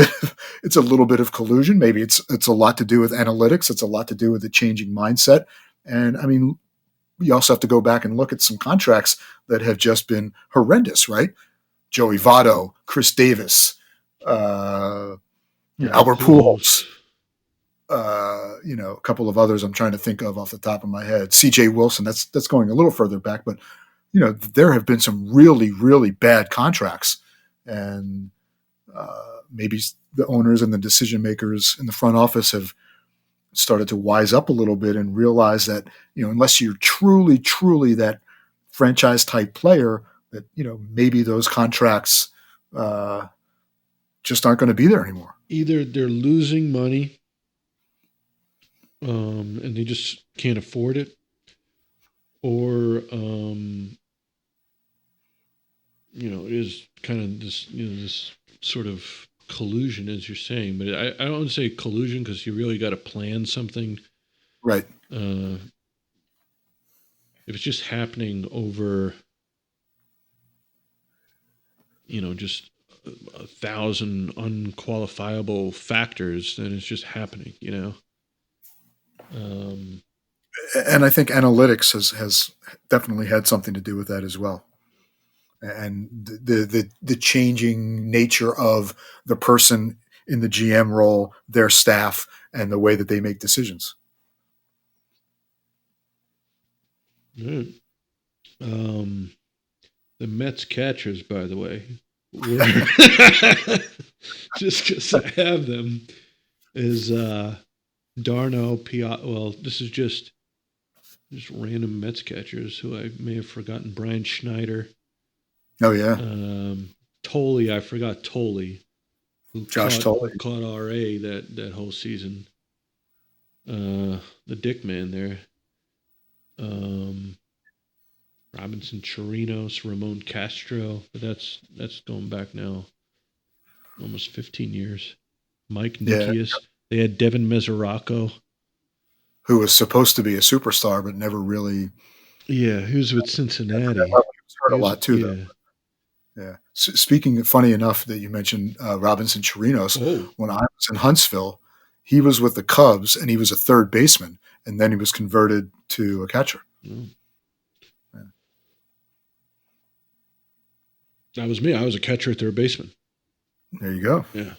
bit of collusion. Maybe it's a lot to do with analytics. It's a lot to do with the changing mindset. And I mean, you also have to go back and look at some contracts that have just been horrendous, right? Joey Votto, Chris Davis, Albert Pujols, a couple of others I'm trying to think of off the top of my head. C.J. Wilson, that's going a little further back, but there have been some really, really bad contracts, and maybe the owners and the decision makers in the front office have started to wise up a little bit and realize that, unless you're truly, truly that franchise type player, that, maybe those contracts just aren't going to be there anymore. Either they're losing money and they just can't afford it, or, it is kind of this, this sort of collusion, as you're saying, but I don't want to say collusion because you really got to plan something. Right. If it's just happening over, just 1,000 unqualifiable factors, then it's just happening, And I think analytics has definitely had something to do with that as well. And the changing nature of the person in the GM role, their staff, and the way that they make decisions. Right. The Mets catchers, by the way, just because I have them, is Darno Piazza. Well, this is just random Mets catchers who I may have forgotten. Brian Schneider. Oh yeah. Tolley, I forgot Tolley. Tolley caught RA that whole season. The Dick man there. Robinson Chirinos, Ramon Castro, but that's going back now almost 15 years. Mike Nikias. Yeah. They had Devin Mesoraco, who was supposed to be a superstar but never really. Yeah, he was with Cincinnati. He was hurt a lot too, though. Yeah. Speaking, funny enough that you mentioned Robinson Chirinos. When I was in Huntsville, he was with the Cubs and he was a third baseman, and then he was converted to a catcher. Mm. Yeah. That was me. I was a catcher, third baseman. There you go. Yeah.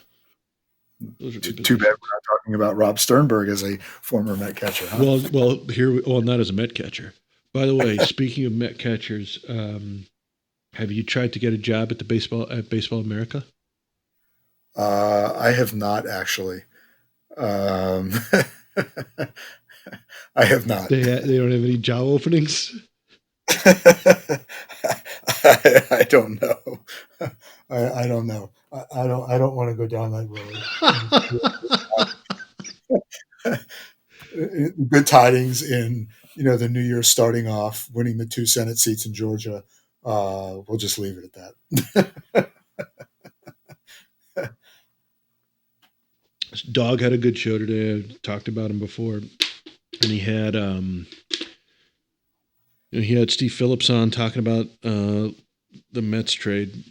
Too bad we're not talking about Rob Sternberg as a former Met catcher. Huh? Well, not as a Met catcher. By the way, speaking of Met catchers, have you tried to get a job at Baseball America? I have not actually. I have not. They don't have any job openings. I don't know. I don't know. I don't want to go down that road. Good tidings in the new year starting off, winning the 2 Senate seats in Georgia. We'll just leave it at that. Dog had a good show today. I talked about him before, and he had Steve Phillips on talking about the Mets trade,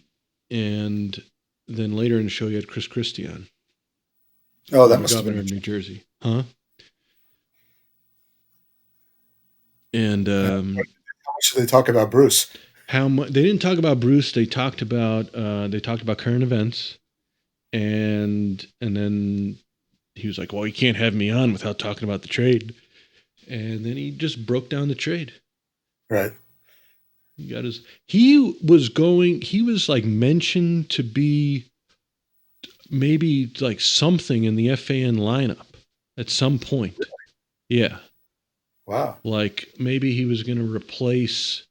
and then later in the show he had Chris Christie on. Oh, that must governor have been of New Jersey, huh? And how much did they talk about Bruce? How much they didn't talk about Bruce? They talked about current events, and then he was like, "Well, you can't have me on without talking about the trade," and then he just broke down the trade. Right. He was like mentioned to be maybe like something in the FAN lineup at some point. Yeah. Wow. Like maybe he was going to replace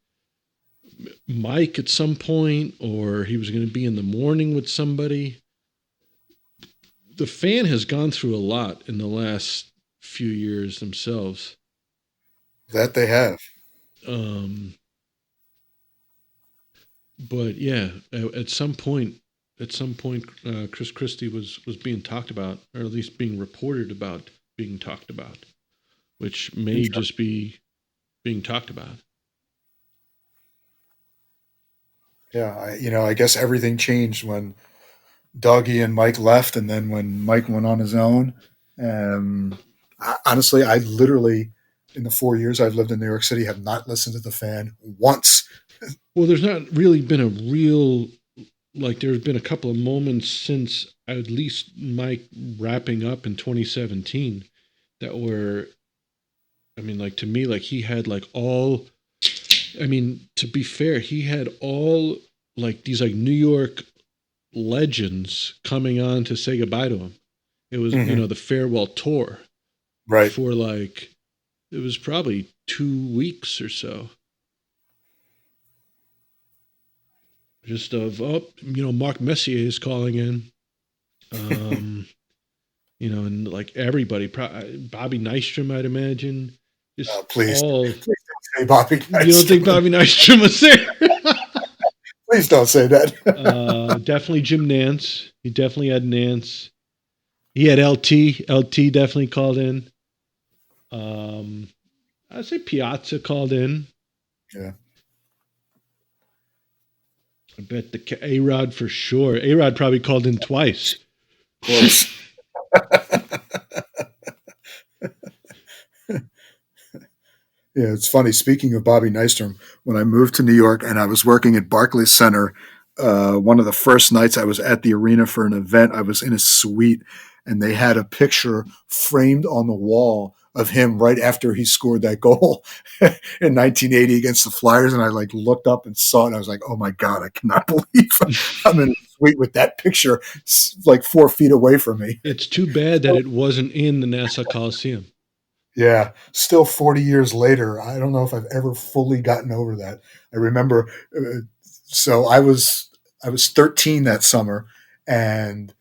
Mike at some point, or he was going to be in the morning with somebody. The fan has gone through a lot in the last few years themselves. That they have. But yeah, at some point, Chris Christie was being talked about, or at least being reported about being talked about, which may just be being talked about. Yeah, I guess everything changed when Dougie and Mike left, and then when Mike went on his own. Honestly, I literally, in the 4 years I've lived in New York City, have not listened to the fan once. Well, there's not really been a real, there's been a couple of moments since at least Mike wrapping up in 2017 that were, to me, he had all, to be fair, he had all these New York legends coming on to say goodbye to him. It was, the farewell tour. Right. For it was probably 2 weeks or so. Just Mark Messier is calling in. And everybody, Bobby Nystrom, I'd imagine. Just please don't say Bobby Nystrom. You don't think Bobby Nystrom was there? Please don't say that. Definitely Jim Nance. He definitely had Nance. He had LT. LT definitely called in. I'd say Piazza called in. Yeah. I bet the A-Rod for sure. A-Rod probably called in twice. Of course. Yeah, it's funny. Speaking of Bobby Nystrom, when I moved to New York and I was working at Barclays Center, one of the first nights I was at the arena for an event, I was in a suite and they had a picture framed on the wall of him right after he scored that goal in 1980 against the Flyers. And I looked up and saw it and I was like, oh my God, I cannot believe I'm in a suite with that picture 4 feet away from me. It's too bad that it wasn't in the Nassau Coliseum. Yeah, still 40 years later, I don't know if I've ever fully gotten over that. I remember, so I was 13 that summer, and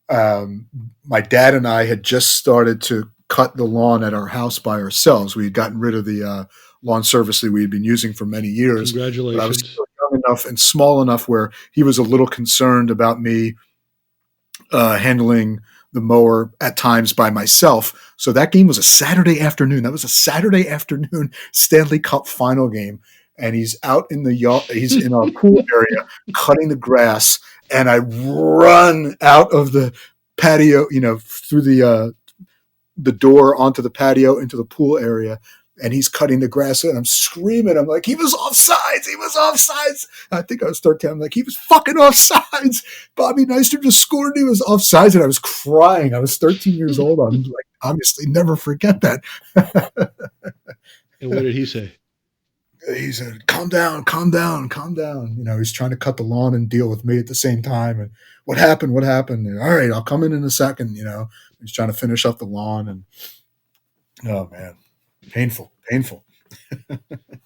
my dad and I had just started to cut the lawn at our house by ourselves. We had gotten rid of the lawn service that we had been using for many years. Congratulations. But I was still young enough and small enough where he was a little concerned about me handling the mower at times by myself. So that game was a Saturday afternoon. That was a Saturday afternoon Stanley Cup final game. And he's out in the yard. He's in our pool area cutting the grass. And I run out of the patio, through the door onto the patio into the pool area. And he's cutting the grass and I'm screaming. I'm like, he was offsides. He was offsides. I think I was 13. I'm like, he was fucking offsides. Bobby Nystrom just scored. He was offsides. And I was crying. I was 13 years old. I'm like, obviously never forget that. And what did he say? He said, calm down. He's trying to cut the lawn and deal with me at the same time. And what happened? And, all right, I'll come in a second. He's trying to finish up the lawn. And, oh, man. Painful.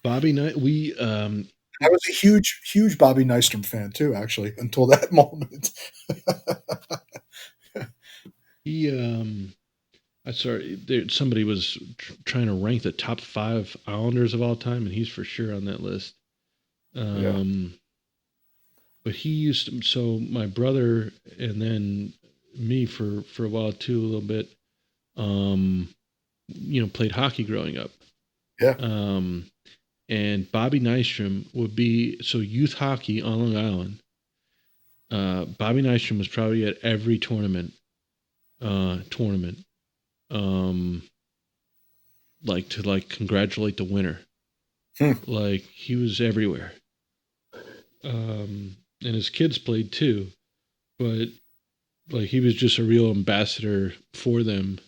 Bobby Knight, I was a huge Bobby Nystrom fan too, actually, until that moment. Somebody was trying to rank the top 5 Islanders of all time, and he's for sure on that list. But he used to, so my brother and then me for a while too, a little bit, played hockey growing up. Yeah. And Bobby Nystrom would be, so youth hockey on Long Island. Bobby Nystrom was probably at every tournament. To congratulate the winner. He was everywhere. And his kids played too, but he was just a real ambassador for them.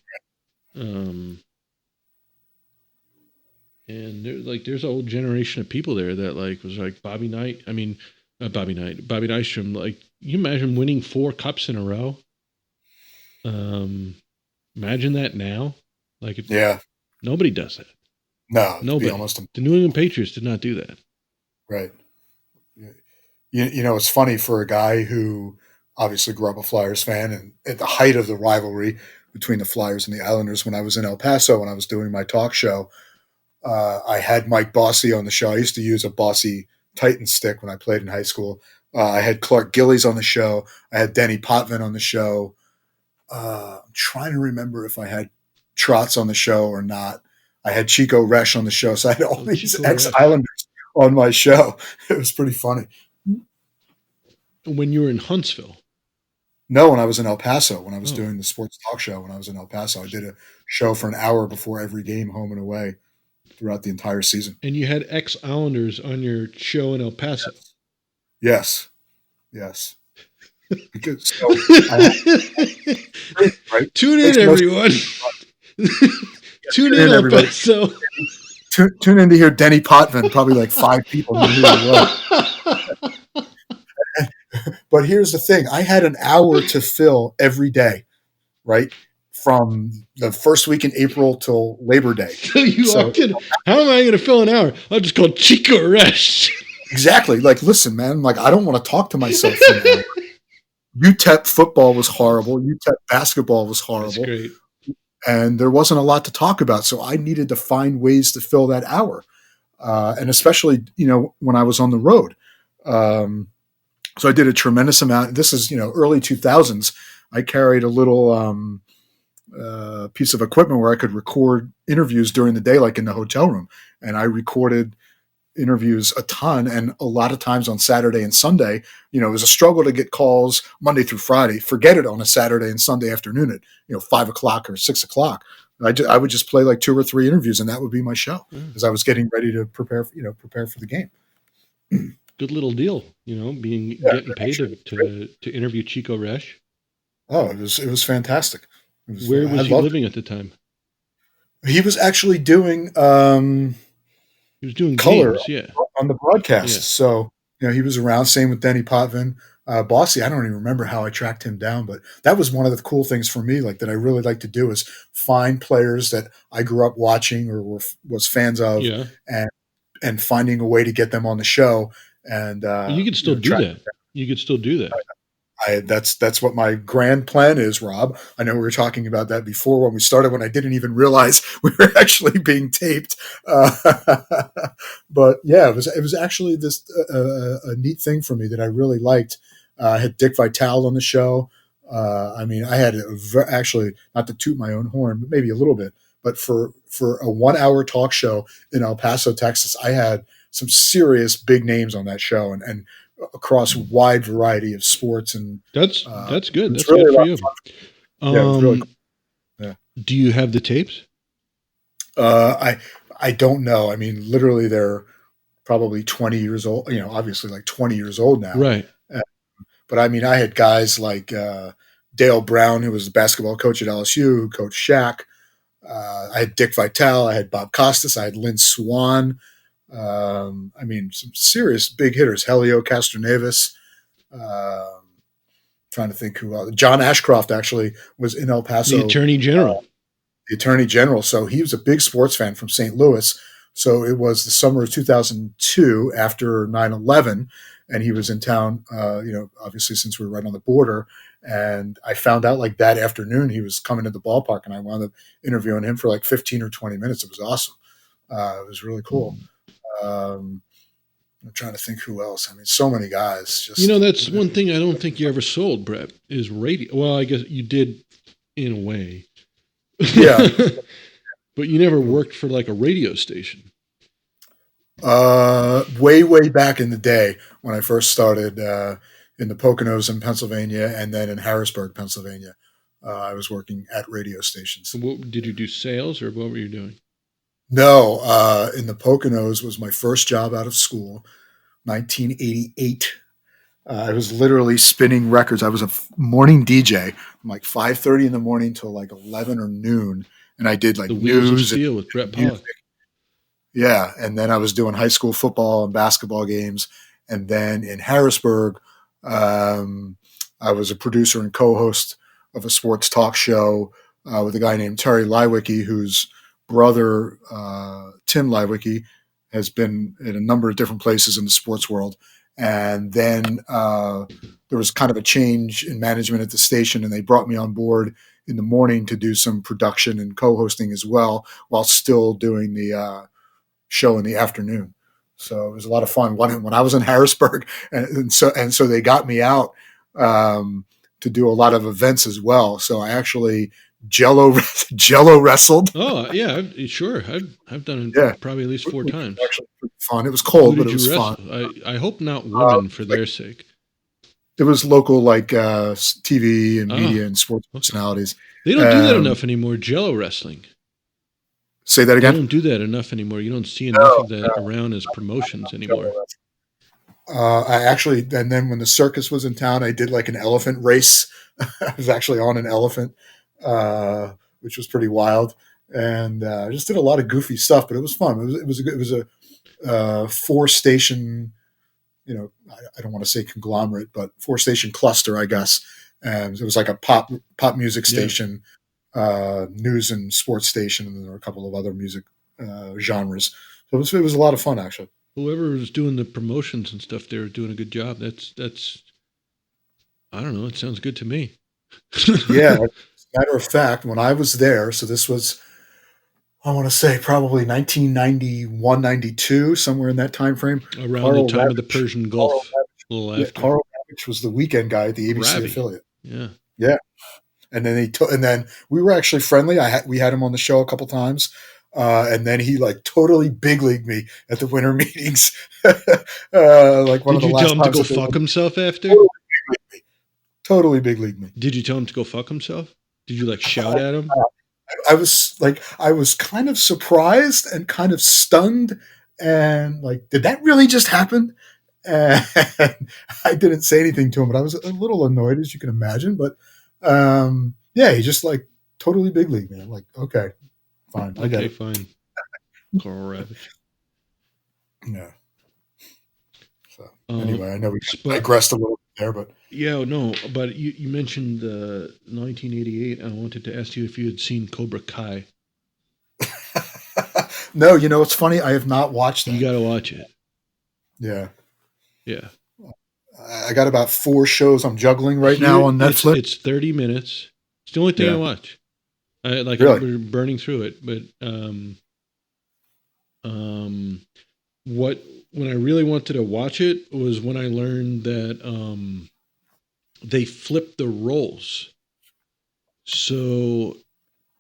And there's a whole generation of people there that was Bobby Nystrom. You imagine winning 4 cups in a row. Imagine that now. Nobody does that. No, nobody. The New England Patriots did not do that. Right. It's funny for a guy who obviously grew up a Flyers fan, and at the height of the rivalry between the Flyers and the Islanders, when I was in El Paso, when I was doing my talk show, I had Mike Bossy on the show. I used to use a Bossy Titan stick when I played in high school. I had Clark Gillies on the show. I had Denny Potvin on the show. I'm trying to remember if I had Trotz on the show or not. I had Chico Resch on the show. So I had all these ex-Islanders on my show. It was pretty funny. When you were in Huntsville? No, when I was in El Paso, when I was doing the sports talk show, when I was in El Paso, I did a show for an hour before every game, home and away, throughout the entire season. And you had ex-Islanders on your show in El Paso? Yes. Because, right? Tune in, everyone. Tune in, everybody. Tune in to hear Denny Potvin. Probably like 5 people knew who he was. But here's the thing. I had an hour to fill every day, right? From the first week in April till Labor Day. So how am I going to fill an hour? I'll just call Chico Resch. Exactly. Like, listen, man, like, I don't want to talk to myself for an hour. UTEP football was horrible. UTEP basketball was horrible. That's great. And there wasn't a lot to talk about. So I needed to find ways to fill that hour. And especially, when I was on the road. So I did a tremendous amount. This is, early 2000s. I carried a little piece of equipment where I could record interviews during the day, like in the hotel room. And I recorded interviews a ton, and a lot of times on Saturday and Sunday, it was a struggle to get calls Monday through Friday. Forget it on a Saturday and Sunday afternoon at 5 o'clock or 6 o'clock. I would just play like 2 or 3 interviews, and that would be my show because I was getting ready to prepare for the game. Good little deal, getting paid to interview Chico Resch. Oh, it was fantastic. Where was he living at the time? He was actually doing he was doing color games, on the broadcast. Yeah. So, he was around. Same with Denny Potvin. Bossy, I don't even remember how I tracked him down, but that was one of the cool things for me, like that I really like to do is find players that I grew up watching or was fans of, and finding a way to get them on the show. And you could still do that. You could still do that. That's what my grand plan is, Rob. I know we were talking about that before when we started, when I didn't even realize we were actually being taped. But yeah, it was actually this a neat thing for me that I really liked. I had Dick Vitale on the show. I had actually, not to toot my own horn, but maybe a little bit. But for a 1-hour talk show in El Paso, Texas, I had some serious big names on that show, and across a wide variety of sports. And that's good. That's really good for you. Yeah, it was really cool. Yeah. Do you have the tapes? I don't know. I mean, literally, they're probably 20 years old. Obviously, like 20 years old now. Right. But I mean, I had guys like Dale Brown, who was the basketball coach at LSU, who coached Shaq. I had Dick Vitale. I had Bob Costas. I had Lynn Swann. Some serious big hitters. Helio Castroneves. Trying to think who else. John Ashcroft actually was in El Paso. The Attorney General. So he was a big sports fan from St. Louis. So it was the summer of 2002 after 9/11, and he was in town, obviously since we were right on the border. And I found out like that afternoon he was coming to the ballpark, and I wound up interviewing him for like 15 or 20 minutes. It was awesome. It was really cool. I'm trying to think who else. I mean, so many guys. That's one thing I don't think you ever sold, Brett, is radio. Well, I guess you did in a way. Yeah. But you never worked for like a radio station. Way back in the day when I first started in the Poconos in Pennsylvania and then in Harrisburg, Pennsylvania, I was working at radio stations. So did you do sales or what were you doing? No, in the Poconos was my first job out of school, 1988. I was literally spinning records. I was a morning DJ from like 5:30 in the morning till like 11 or noon, and I did like the Wheels news of Steel with Brett Pollock. Yeah, and then I was doing high school football and basketball games, and then in Harrisburg, I was a producer and co-host of a sports talk show with a guy named Terry Leiweke, whose brother, Tim Leiweke, has been in a number of different places in the sports world. And then there was kind of a change in management at the station, and they brought me on board in the morning to do some production and co-hosting as well, while still doing the show in the afternoon. So it was a lot of fun when I was in Harrisburg, and so they got me out to do a lot of events as well. So I actually Jello wrestled. Oh yeah, sure. I've done it probably at least 4 times. Actually pretty fun. It was cold, but it was fun. I hope not women for their sake. It was local, like TV and media and sports personalities. They don't do that enough anymore. Jello wrestling. Say that again. They don't do that enough anymore. You don't see enough of that around as promotions anymore. I actually, and then when the circus was in town, I did like an elephant race. I was actually on an elephant, which was pretty wild, and I just did a lot of goofy stuff. But it was fun. It was a 4-station, I don't want to say conglomerate, but 4-station cluster, I guess. And it was like a pop music station, news and sports station, and there were a couple of other music genres. So it was a lot of fun, actually. Whoever was doing the promotions and stuff, they were doing a good job. That's I don't know. It sounds good to me. Yeah. As a matter of fact, when I was there, so this was, I want to say probably 1991, 92, somewhere in that time frame. Around the time of the Persian Gulf. Carl Ravitch was the weekend guy at the ABC affiliate. Yeah. Yeah. And then we were actually friendly. We had him on the show a couple times. And then he like totally big leagued me at the winter meetings. Like one of the last times. Did you tell him to go fuck himself after? Totally big league me. Did you tell him to go fuck himself? Did you like shout at him? I was kind of surprised and kind of stunned, and like, did that really just happen? And I didn't say anything to him, but I was a little annoyed, as you can imagine. But yeah, he just like totally big league me. I'm like, okay, fine, I get it. Fine. Carl Ravitch. Yeah. So anyway, I know we digressed a little bit there, but yeah, no. But you mentioned 1988. I wanted to ask you if you had seen Cobra Kai. No, it's funny. I have not watched that. You got to watch it. Yeah. Yeah. I got about 4 shows I'm juggling now on Netflix. It's 30 minutes. It's the only thing I watch. Really? We're burning through it, but when I really wanted to watch it was when I learned that they flipped the roles. So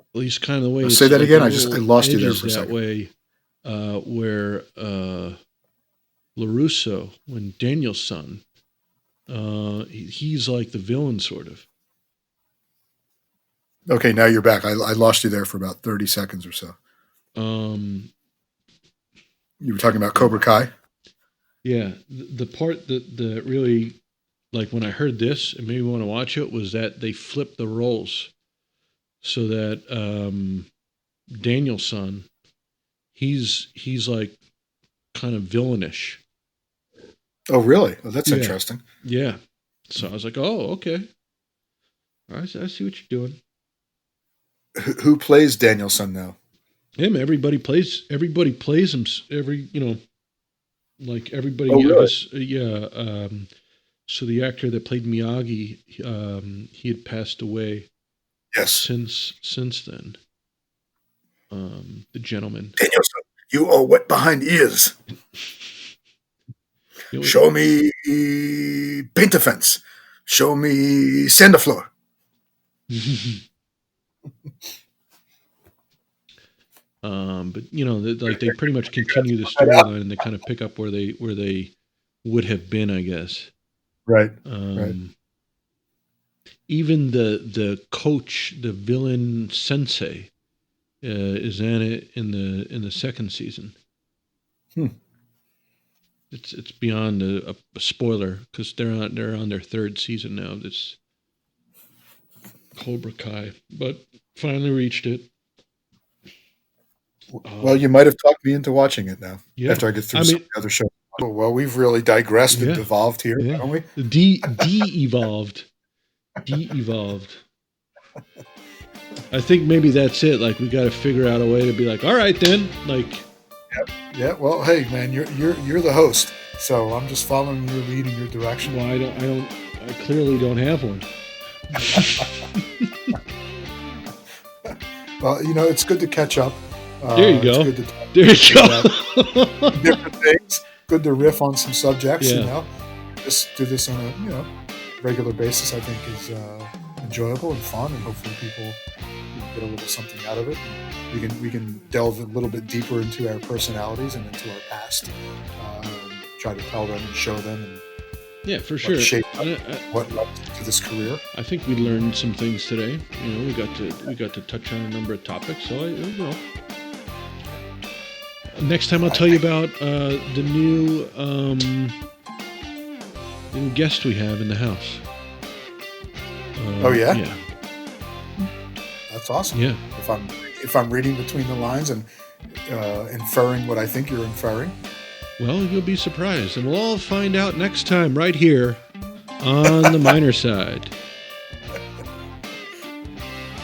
at least kind of the way. Say that again. I lost you there for a second. That way, where LaRusso, when Daniel's son, he's like the villain, sort of. Okay, now you're back. I lost you there for about 30 seconds or so. You were talking about Cobra Kai? Yeah. The part that really, like when I heard this and made me want to watch it, was that they flipped the roles so that Daniel's son, he's like kind of villainish. Oh, really? Oh, that's interesting. Yeah. So I was like, oh, okay. I see what you're doing. Who plays Danielson now? Him. Everybody plays him. Like everybody. Oh, really? I guess, yeah. So the actor that played Miyagi, he had passed away. Yes. Since then. The gentleman. Danielson, you are wet behind ears. Show me paint a fence. Show me sand the floor. But they pretty much continue the storyline and they kind of pick up where they would have been, I guess. Right. Even the coach, the villain sensei, is in it in the second season. It's beyond a spoiler because they're on their third season now. This Cobra Kai, but finally reached it. Well, you might have talked me into watching it now. Yeah. After I get through some of the other shows. Well, we've really digressed and devolved here, haven't we? De-evolved. I think maybe that's it. Like, we got to figure out a way to be like, all right, then. Like, Yeah. Well, hey, man, you're the host, so I'm just following your lead in your direction. Well, I clearly don't have one. Well, it's good to catch up. There you go. It's good to talk There you go. about different things. Good to riff on some subjects. Yeah. Just do this on a regular basis. I think is enjoyable and fun, and hopefully people get a little something out of it. And we can delve a little bit deeper into our personalities and into our past. Try to tell them and show them. And yeah, for sure. What led to this career? I think we learned some things today. We got to touch on a number of topics. So next time I'll tell you about the new guest we have in the house. Oh yeah. Yeah. That's awesome. Yeah. If I'm reading between the lines and inferring what I think you're inferring. Well, you'll be surprised, and we'll all find out next time right here on the minor side.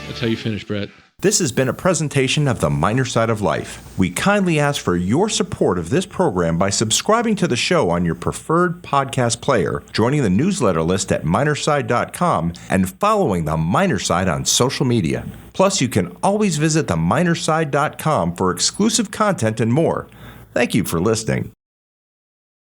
That's how you finish, Brett. This has been a presentation of The Minor Side of Life. We kindly ask for your support of this program by subscribing to the show on your preferred podcast player, joining the newsletter list at minorside.com, and following The Minor Side on social media. Plus, you can always visit theminorside.com for exclusive content and more. Thank you for listening.